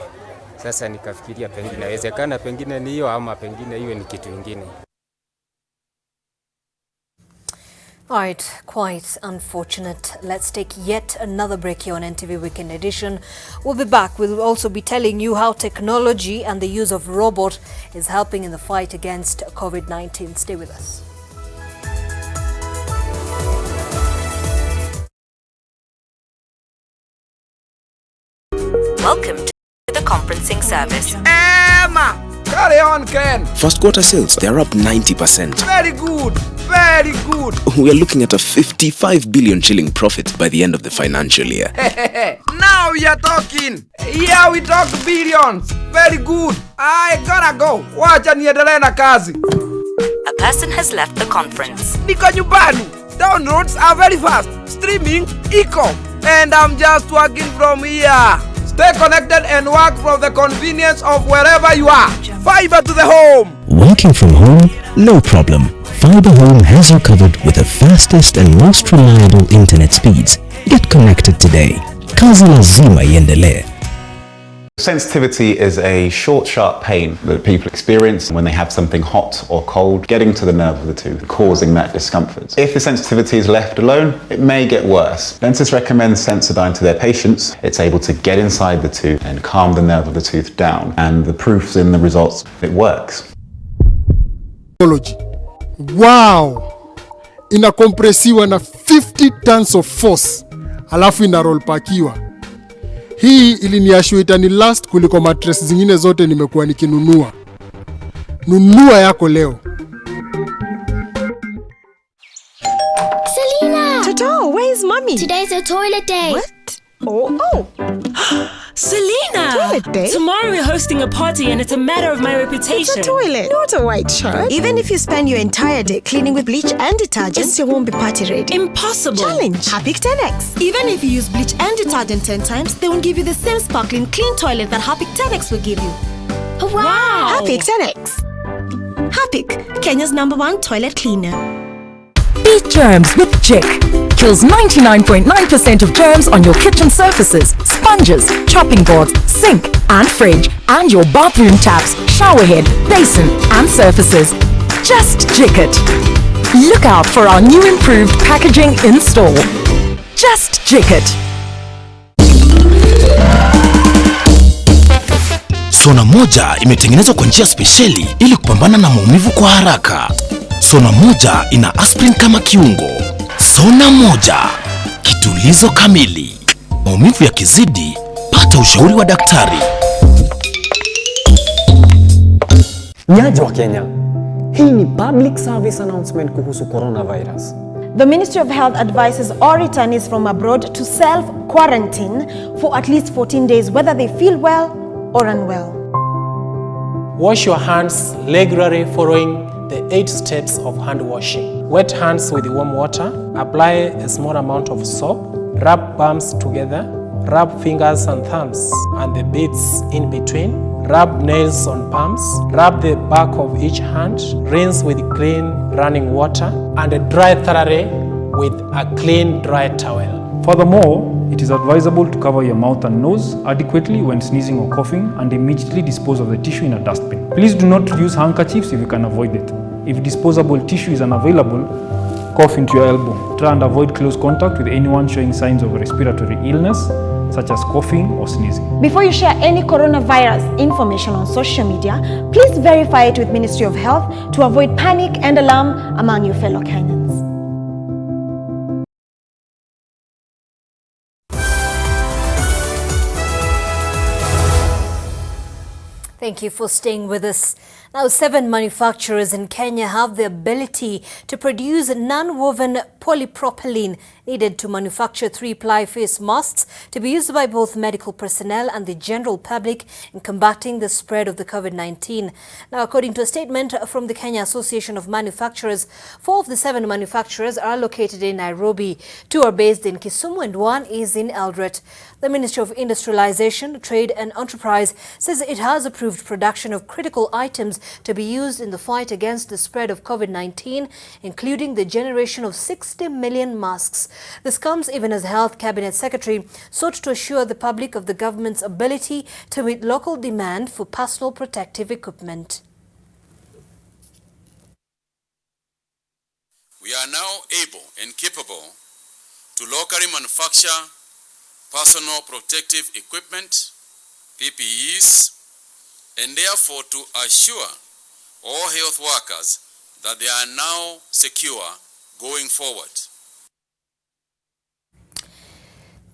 Sasa nikafikiria pengine inawezekana pengine ni hiyo ama pengine iwe ni kitu kingine. All right, quite unfortunate. Let's take yet another break here on NTV Weekend Edition. We'll be back. We'll also be telling you how technology and the use of robot is helping in the fight against COVID-19. Stay with us. Welcome to the conferencing service. Emma! Carry on, Ken! First quarter sales, they're up 90%. Very good! Very good! We are looking at a 55 billion shilling profit by the end of the financial year. Now we are talking! Here we talk billions! Very good! I gotta go! Wacha niendelee na kazi! A person has left the conference. Niko nyumbani! Downloads are very fast! Streaming, eco! And I'm just working from here! Stay connected and work from the convenience of wherever you are. Fiber to the home. Working from home? No problem. Fiber Home has you covered with the fastest and most reliable internet speeds. Get connected today. Kazi lazima iendelee. Sensitivity is a short, sharp pain that people experience when they have something hot or cold getting to the nerve of the tooth, causing that discomfort. If the sensitivity is left alone, it may get worse. Dentists recommend Sensodyne to their patients. It's able to get inside the tooth and calm the nerve of the tooth down, and the proof's in the results. It works. Wow! Inakompresiwa na 50 tons of force, alafu ina roll pakiwa. Hii iliniashua itani last kuliko mattress zingine zote nimekuwa nikinunua. Nunua yako leo. Selena! Toto, where is mommy? Today's a toilet day. What? Oh. Selena! Toilet day? Tomorrow we're hosting a party and it's a matter of my reputation. It's a toilet, not a white shirt. Even if you spend your entire day cleaning with bleach and detergent, it still won't be party ready. Impossible. Challenge. Harpic 10X. Even if you use bleach and detergent 10 times, they won't give you the same sparkling clean toilet that Harpic 10X will give you. Wow! Harpic 10X. Harpic, Kenya's #1 toilet cleaner. Beat germs with Jik. Kills 99.9% of germs on your kitchen surfaces, sponges, chopping boards, sink and fridge, and your bathroom taps, shower head, basin and surfaces. Just Jik it. Look out for our new improved packaging in store. Just Jik it. Sona moja imetengenezwa kwa njia spesheli ili kupambana na maumivu kwa haraka. Sona moja ina aspirin kama kiungo. Sona moja, kitulizo kamili. Maumivu yakizidi, pata ushauri wa daktari. Nyaja wa Kenya, hii ni public service announcement kuhusu coronavirus. The Ministry of Health advises all returnees from abroad to self-quarantine for at least 14 days, whether they feel well or unwell. Wash your hands regularly following the 8 steps of hand washing. Wet hands with warm water. Apply a small amount of soap. Rub palms together. Rub fingers and thumbs and the bits in between. Rub nails on palms. Rub the back of each hand. Rinse with clean running water and dry thoroughly with a clean dry towel. Furthermore, it is advisable to cover your mouth and nose adequately when sneezing or coughing and immediately dispose of the tissue in a dustbin. Please do not use handkerchiefs if you can avoid it. If disposable tissue is unavailable, cough into your elbow. Try and avoid close contact with anyone showing signs of respiratory illness, such as coughing or sneezing. Before you share any coronavirus information on social media, please verify it with Ministry of Health to avoid panic and alarm among your fellow Kenyans. Thank you for staying with us. Now, 7 manufacturers in Kenya have the ability to produce non-woven polypropylene needed to manufacture 3-ply face masks to be used by both medical personnel and the general public in combating the spread of the COVID-19. Now, according to a statement from the Kenya Association of Manufacturers, 4 of the 7 manufacturers are located in Nairobi, 2 are based in Kisumu and 1 is in Eldoret. The Ministry of Industrialization, Trade and Enterprise says it has approved production of critical items to be used in the fight against the spread of COVID-19, including the generation of 60 million masks. This comes even as Health Cabinet Secretary sought to assure the public of the government's ability to meet local demand for personal protective equipment. We are now able and capable to locally manufacture personal protective equipment, PPEs, and therefore to assure all health workers that they are now secure going forward.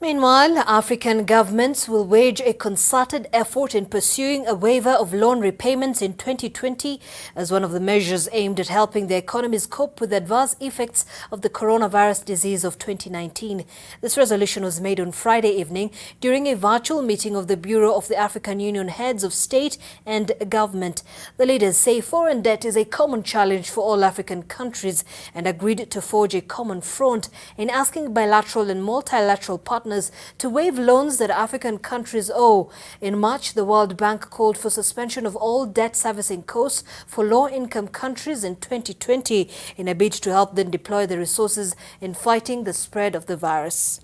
Meanwhile, African governments will wage a concerted effort in pursuing a waiver of loan repayments in 2020 as one of the measures aimed at helping the economies cope with the adverse effects of the coronavirus disease of 2019. This resolution was made on Friday evening during a virtual meeting of the Bureau of the African Union heads of state and government. The leaders say foreign debt is a common challenge for all African countries and agreed to forge a common front in asking bilateral and multilateral partners to waive loans that African countries owe. In March, the World Bank called for suspension of all debt servicing costs for low-income countries in 2020 in a bid to help them deploy the resources in fighting the spread of the virus.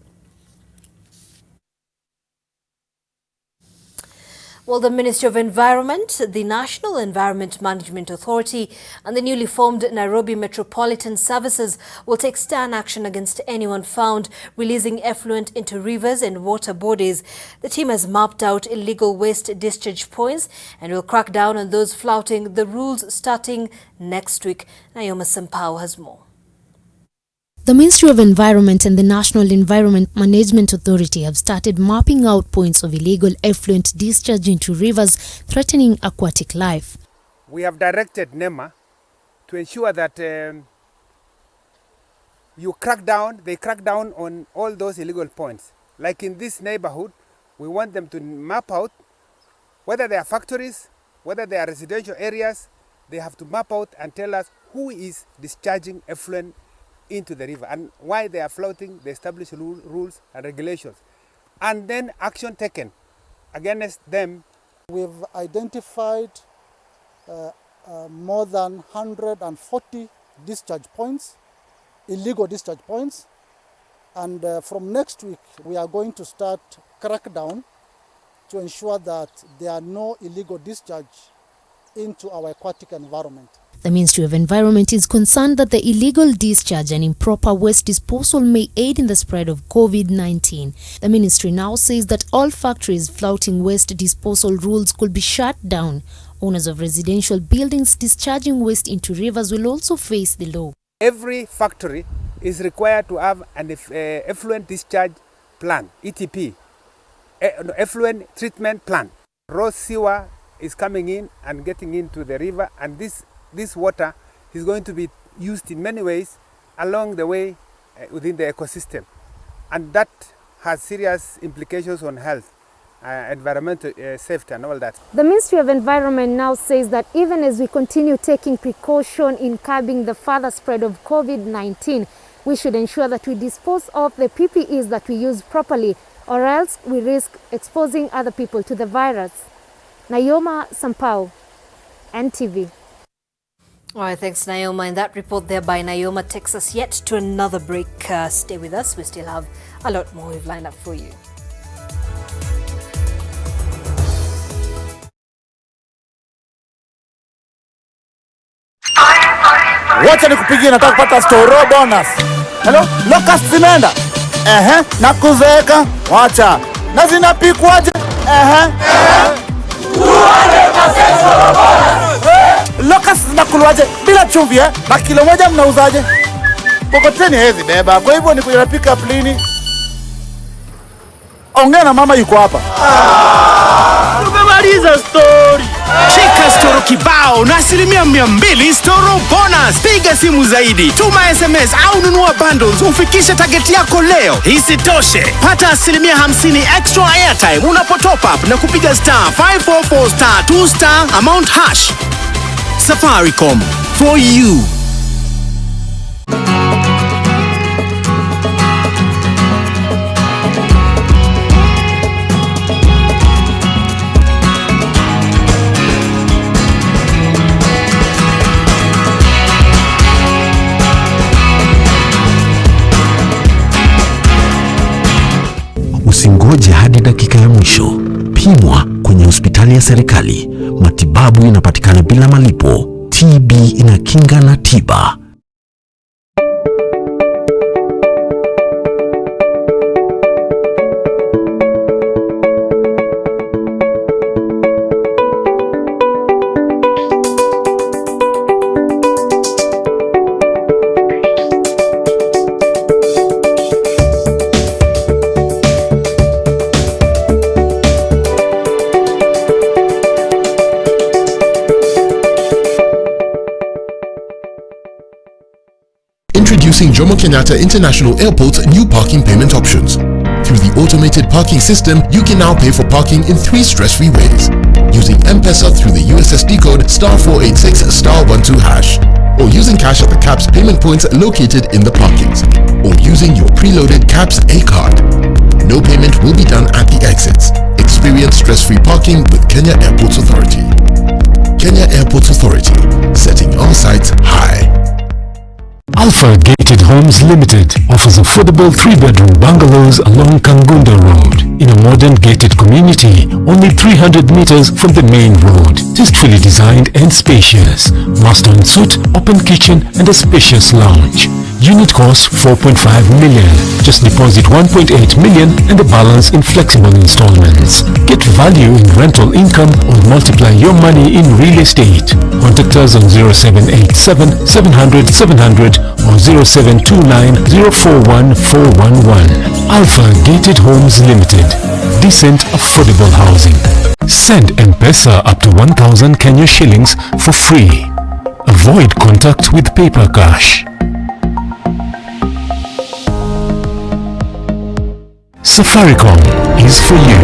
Well, the Ministry of Environment, the National Environment Management Authority and the newly formed Nairobi Metropolitan Services will take stern action against anyone found releasing effluent into rivers and water bodies. The team has mapped out illegal waste discharge points and will crack down on those flouting the rules starting next week. Naivasha Sampao has more. The Ministry of Environment and the National Environment Management Authority have started mapping out points of illegal effluent discharge into rivers threatening aquatic life. We have directed NEMA to ensure that they crack down on all those illegal points. Like in this neighborhood, we want them to map out whether they are factories, whether they are residential areas. They have to map out and tell us who is discharging effluent into the river and why they are flouting the established rules and regulations, and then action taken against them. We've identified more than 140 discharge points, illegal discharge points, and from next week we are going to start crackdown to ensure that there are no illegal discharge into our aquatic environment. The Ministry of Environment is concerned that the illegal discharge and improper waste disposal may aid in the spread of COVID-19. The ministry now says that all factories flouting waste disposal rules could be shut down. Owners of residential buildings discharging waste into rivers will also face the law. Every factory is required to have an effluent discharge plan, ETP, effluent treatment plan. Raw sewer is coming in and getting into the river, and this water is going to be used in many ways along the way within the ecosystem, and that has serious implications on health, environmental safety and all that. The Ministry of Environment now says that even as we continue taking precaution in curbing the further spread of COVID-19, we should ensure that we dispose of the PPEs that we use properly, or else we risk exposing other people to the virus. Naivasha Sampao, NTV. All right, thanks, Naivasha. And that report there by Naivasha takes us yet to another break. Stay with us. We still have a lot more we've lined up for you. Wacha nikupigie, nataka kupata store bonus. Hello, locust zinaenda? Na kuzeeka, wacha. Na zinapikwaje? 200% store bonus. Locust zinakulwaje bila chumvi na kilo moja mnauzaje? Kokoteni hezi beba. Kwa hivyo nikuja pick up lini? Ongea na mama yuko hapa. Tumemaliza story. Chika storo kibao na 200% storo bonus. Piga simu zaidi, tuma SMS au nunua bundles ufikishe target yako leo. Isitoshe, pata 50% extra airtime unapotop up na kupiga *544*2* amount hash. Safaricom, for you. Usingoje hadi dakika ya mwisho. Pimwa kwenye hospitali ya serikali. Matibabu yanapatikana bila malipo. TB inakinga na tiba. Introducing Jomo Kenyatta International Airport's new parking payment options. Through the automated parking system, you can now pay for parking in 3 stress-free ways. Using M-Pesa through the USSD code *486*12#, or using cash at the CAPS payment points located in the parkings, or using your preloaded CAPS A card. No payment will be done at the exits. Experience stress-free parking with Kenya Airports Authority. Kenya Airports Authority, setting our sights high. Alpha Gated Homes Limited offers affordable 3-bedroom bungalows along Kangunda Road in a modern gated community only 300 meters from the main road. Tastefully designed and spacious. Master en suite, open kitchen and a spacious lounge. Unit cost 4.5 million. Just deposit 1.8 million and the balance in flexible installments. Get value in rental income or multiply your money in real estate. Contact us on 0787 700 700 or 0729 041 411. Alpha Gated Homes Limited. Decent, affordable housing. Send M-Pesa up to 1,000 Kenya shillings for free. Avoid contact with paper cash. Safaricom is for you.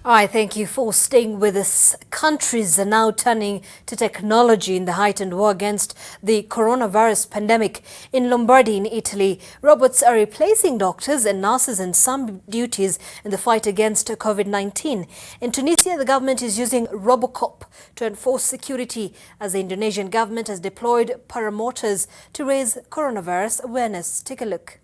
I thank you for staying with us. Countries are now turning to technology in the heightened war against the coronavirus pandemic. In Lombardy, in Italy, robots are replacing doctors and nurses in some duties in the fight against COVID-19. In Tunisia, the government is using Robocop to enforce security as the Indonesian government has deployed paramotors to raise coronavirus awareness. Take a look.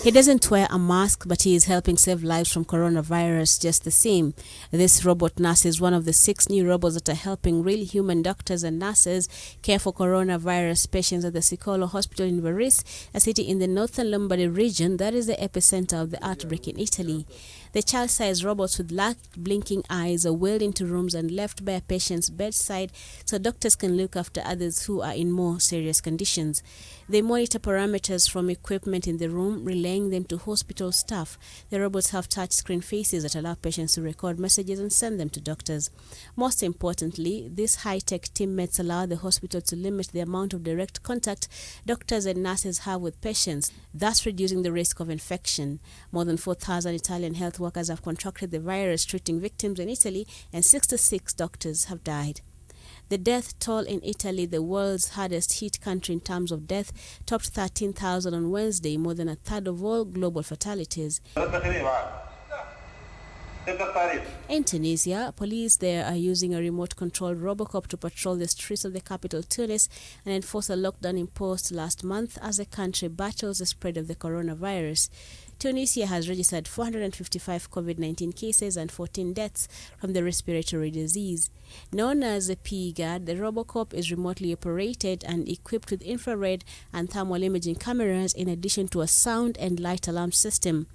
He doesn't wear a mask, but he is helping save lives from coronavirus just the same. This robot nurse is one of the 6 new robots that are helping real human doctors and nurses care for coronavirus patients at the Sicolo Hospital in Varese, a city in the northern Lombardy region that is the epicenter of the outbreak in Italy. The child-sized robots with large blinking eyes are wheeled into rooms and left by a patient's bedside so doctors can look after others who are in more serious conditions. They monitor parameters from equipment in the room, relaying them to hospital staff. The robots have touch-screen faces that allow patients to record messages and send them to doctors. Most importantly, these high-tech teammates allow the hospital to limit the amount of direct contact doctors and nurses have with patients, thus reducing the risk of infection. More than 4,000 Italian health workers have contracted the virus, treating victims in Italy, and 66 doctors have died. The death toll in Italy, the world's hardest hit country in terms of death, topped 13,000 on Wednesday, more than a third of all global fatalities. In Tunisia, police there are using a remote-controlled Robocop to patrol the streets of the capital Tunis and enforce a lockdown imposed last month as the country battles the spread of the coronavirus. Tunisia has registered 455 COVID-19 cases and 14 deaths from the respiratory disease. Known as the P-Guard, the Robocop is remotely operated and equipped with infrared and thermal imaging cameras in addition to a sound and light alarm system.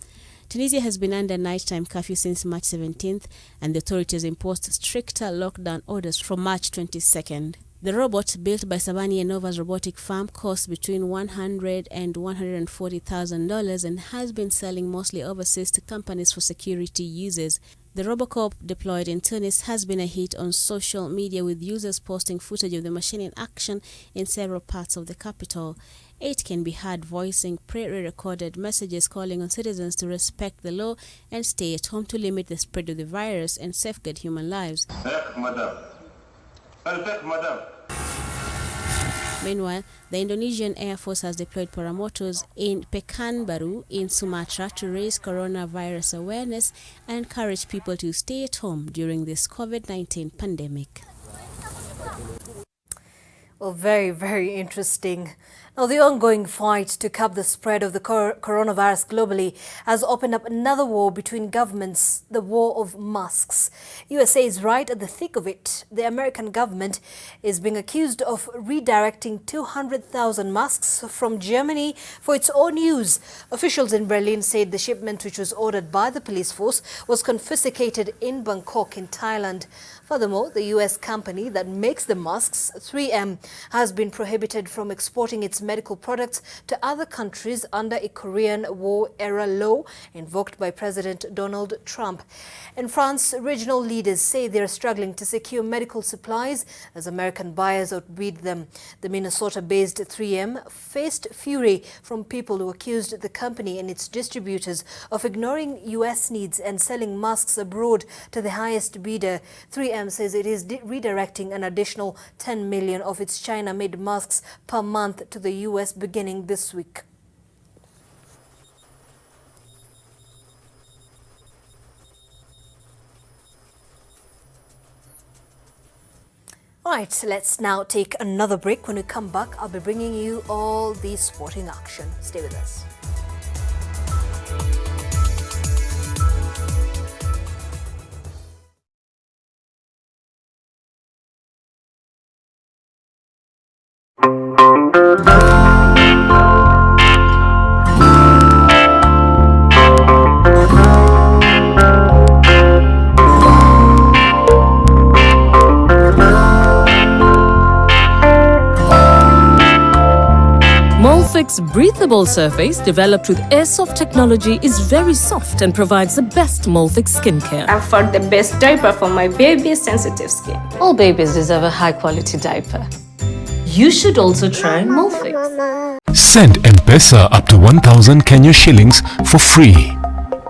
Tunisia has been under nighttime curfew since March 17th, and the authorities imposed stricter lockdown orders from March 22nd. The robot, built by Savani Nova's robotic farm, costs between $100,000 and $140,000 and has been selling mostly overseas to companies for security uses. The Robocop deployed in Tunis has been a hit on social media, with users posting footage of the machine in action in several parts of the capital. It can be heard voicing pre-recorded messages calling on citizens to respect the law and stay at home to limit the spread of the virus and safeguard human lives. Meanwhile, the Indonesian Air Force has deployed paramotors in Pekanbaru in Sumatra to raise coronavirus awareness and encourage people to stay at home during this COVID-19 pandemic. Well, very, very interesting. Now, the ongoing fight to curb the spread of the coronavirus globally has opened up another war between governments, the war of masks. USA is right at the thick of it. The American government is being accused of redirecting 200,000 masks from Germany for its own use. Officials in Berlin said the shipment, which was ordered by the police force, was confiscated in Bangkok in Thailand. Furthermore, the US company that makes the masks, 3M, has been prohibited from exporting its medical products to other countries under a Korean War-era law invoked by President Donald Trump. In France, regional leaders say they are struggling to secure medical supplies as American buyers outbid them. The Minnesota-based 3M faced fury from people who accused the company and its distributors of ignoring US needs and selling masks abroad to the highest bidder. 3M says it is redirecting an additional 10 million of its China-made masks per month to the US beginning this week. Right, let's now take another break. When we come back, I'll be bringing you all the sporting action. Stay with us. Molfix's breathable surface, developed with airsoft technology, is very soft and provides the best Molfix skincare. I've found the best diaper for my baby's sensitive skin. All babies deserve a high-quality diaper. You should also try Molfix. Send M-Pesa up to 1,000 Kenya shillings for free.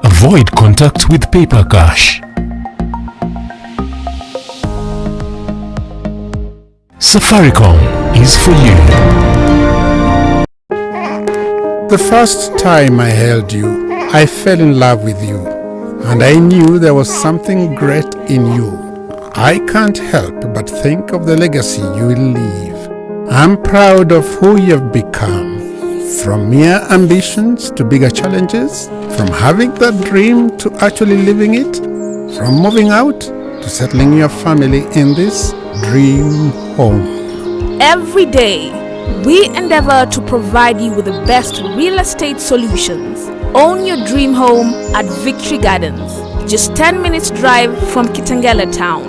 Avoid contact with paper cash. Safaricom is for you. The first time I held you, I fell in love with you, and I knew there was something great in you. I can't help but think of the legacy you will leave. I'm proud of who you've become. From mere ambitions to bigger challenges, from having that dream to actually living it, from moving out to settling your family in this dream home. Every day, we endeavor to provide you with the best real estate solutions. Own your dream home at Victory Gardens, just 10 minutes drive from Kitengela town.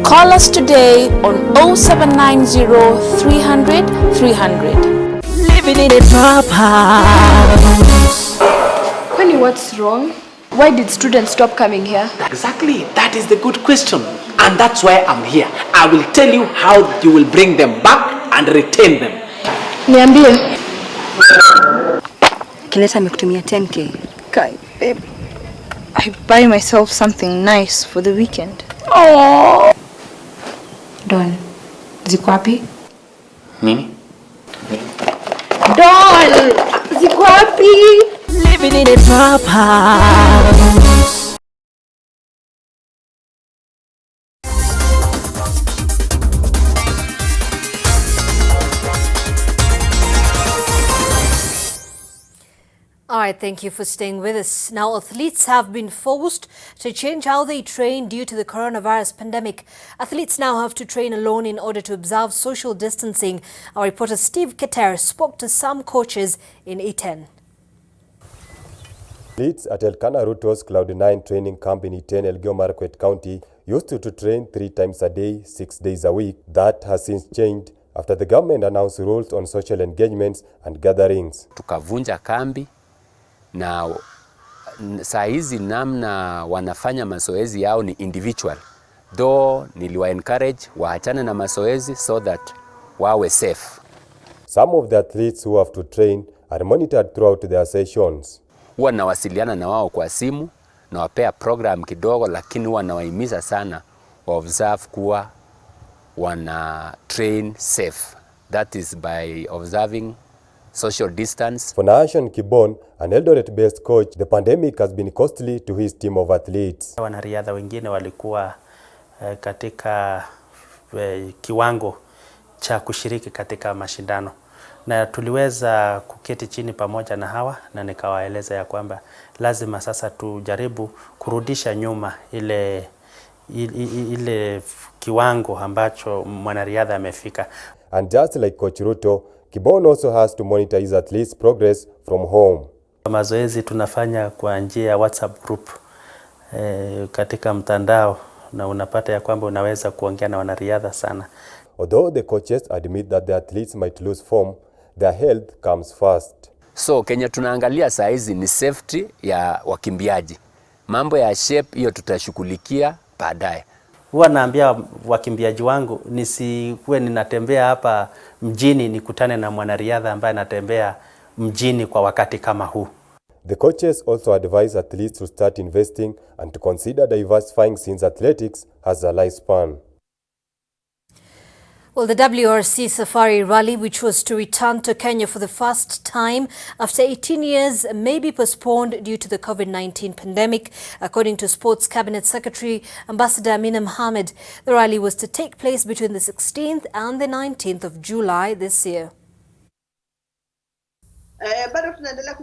Call us today on 0790 300 300. Living in a top house. Kwani, what's wrong? Why did students stop coming here? Exactly, that is the good question. And that's why I'm here. I will tell you how you will bring them back and retain them. Niambie. Kileta amekutumia 10k. Kai, babe. I buy myself something nice for the weekend. Oh. Don, ziko wapi? Nini? Don, ziko wapi? Living in a top house. All right, thank you for staying with us. Now, athletes have been forced to change how they train due to the coronavirus pandemic. Athletes now have to train alone in order to observe social distancing. Our reporter Steve Keter spoke to some coaches in Iten. Athletes at Elkanah Ruto's Cloud9 training camp in Iten, Elgeyo Marakwet County used to train 3 times a day, 6 days a week. That has since changed after the government announced rules on social engagements and gatherings. Tukavunja kambi. Na saa hizi namna wanafanya mazoezi yao ni individual. Though niliwa encourage waachane na mazoezi so that wawe safe. Some of the athletes who have to train are monitored throughout their sessions. Huwa nawasiliana na wao kwa simu, nawapea program kidogo, lakini huwa nawahimiza sana wa observe kuwa wana train safe. That is by observing social distance. For Nation Kibon, an Eldoret-based coach, the pandemic has been costly to his team of athletes. Wanariadha wengine walikuwa katika kiwango cha kushiriki katika mashindano, na tuliweza kuketi chini pamoja na hawa na nikawaeleza ya kwamba lazima sasa tujaribu kurudisha nyuma ile kiwango ambacho mwanariadha amefika. And just like Coach Ruto, Kibon also has to monitor his athletes' progress from home. Mazoezi tunafanya kwa njia ya WhatsApp group katika mtandao, na unapata ya kwamba unaweza kuongea na wanariadha sana. Although the coaches admit that the athletes might lose form, their health comes first. So Kenya tunaangalia saa hizi ni safety ya wakimbiaji. Mambo ya shape hiyo tutashughulikia baadaye. Huwa naambia wakimbiaji wangu nisikuwe ninatembea hapa mjini nikutane na mwanariadha ambaye anatembea mjini kwa wakati kama huu. The coaches also advise athletes to start investing and to consider diversifying since athletics has a lifespan. Well, the WRC Safari Rally, which was to return to Kenya for the first time after 18 years, may be postponed due to the COVID-19 pandemic, according to Sports Cabinet Secretary Ambassador Amina Mohamed. The rally was to take place between the 16th and the 19th of July this year. Bado tunaendelea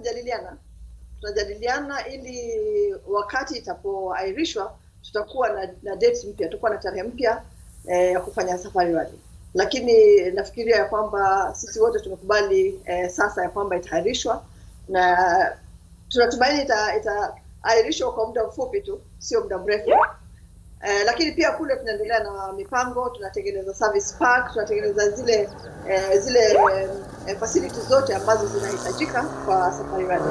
tunajadiliana ili wakati itapoahirishwa tutakuwa na dates mpya, tutakuwa na tarehe mpya ya kufanya safari rally. Lakini nafikiria ya kwamba sisi wote tumekubali sasa ya kwamba itaahirishwa, na tunatumaini itaahirishwa kwa muda mfupi tu, sio muda mrefu. Lakini pia kule tunaendelea na mipango, tunatengeneza service park, tunatengeneza zile facilities zote ambazo zinahitajika kwa safari rally.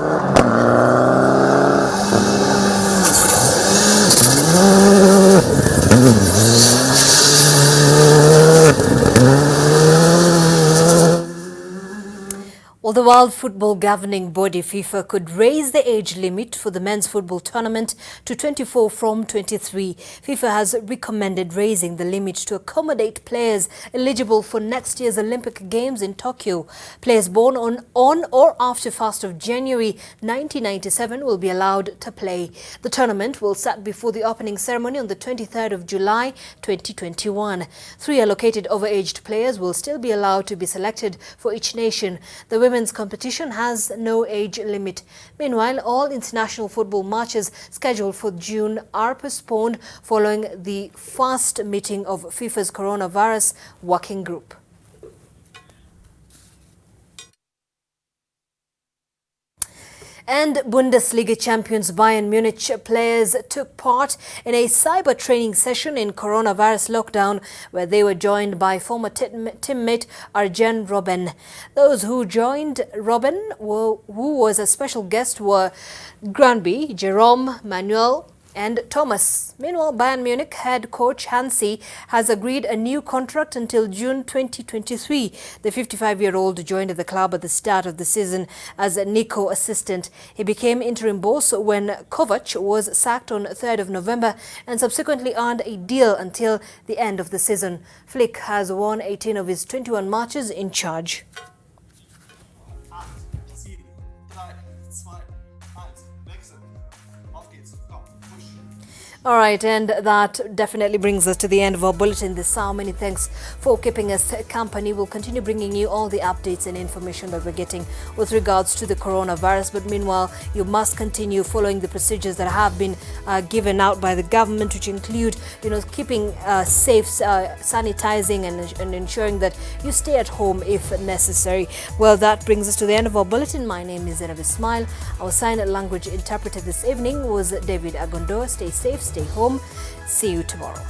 Well, the World Football Governing Body, FIFA, could raise the age limit for the men's football tournament to 24 from 23. FIFA has recommended raising the limit to accommodate players eligible for next year's Olympic Games in Tokyo. Players born on or after 1st of January 1997 will be allowed to play. The tournament will start before the opening ceremony on the 23rd of July 2021. 3 allocated overaged players will still be allowed to be selected for each nation. The women's competition has no age limit. Meanwhile, all international football matches scheduled for June are postponed following the first meeting of FIFA's coronavirus working group. And Bundesliga champions Bayern Munich players took part in a cyber training session in coronavirus lockdown, where they were joined by former teammate Arjen Robben. Those who joined Robben, who was a special guest, were Granby, Jerome, Manuel and Thomas. Meanwhile, Bayern Munich head coach Hansi has agreed a new contract until June 2023. The 55-year-old joined the club at the start of the season as a Nico assistant. He became interim boss when Kovac was sacked on 3rd of November and subsequently earned a deal until the end of the season. Flick has won 18 of his 21 matches in charge. All right, and that definitely brings us to the end of our bulletin this hour. Many thanks for keeping us company. We'll continue bringing you all the updates and information that we're getting with regards to the coronavirus. But meanwhile, you must continue following the procedures that have been given out by the government, which include, keeping safe, sanitizing and ensuring that you stay at home if necessary. Well, that brings us to the end of our bulletin. My name is Zainab Ismail. Our sign language interpreter this evening was David Agondoa. Stay safe, stay home. See you tomorrow.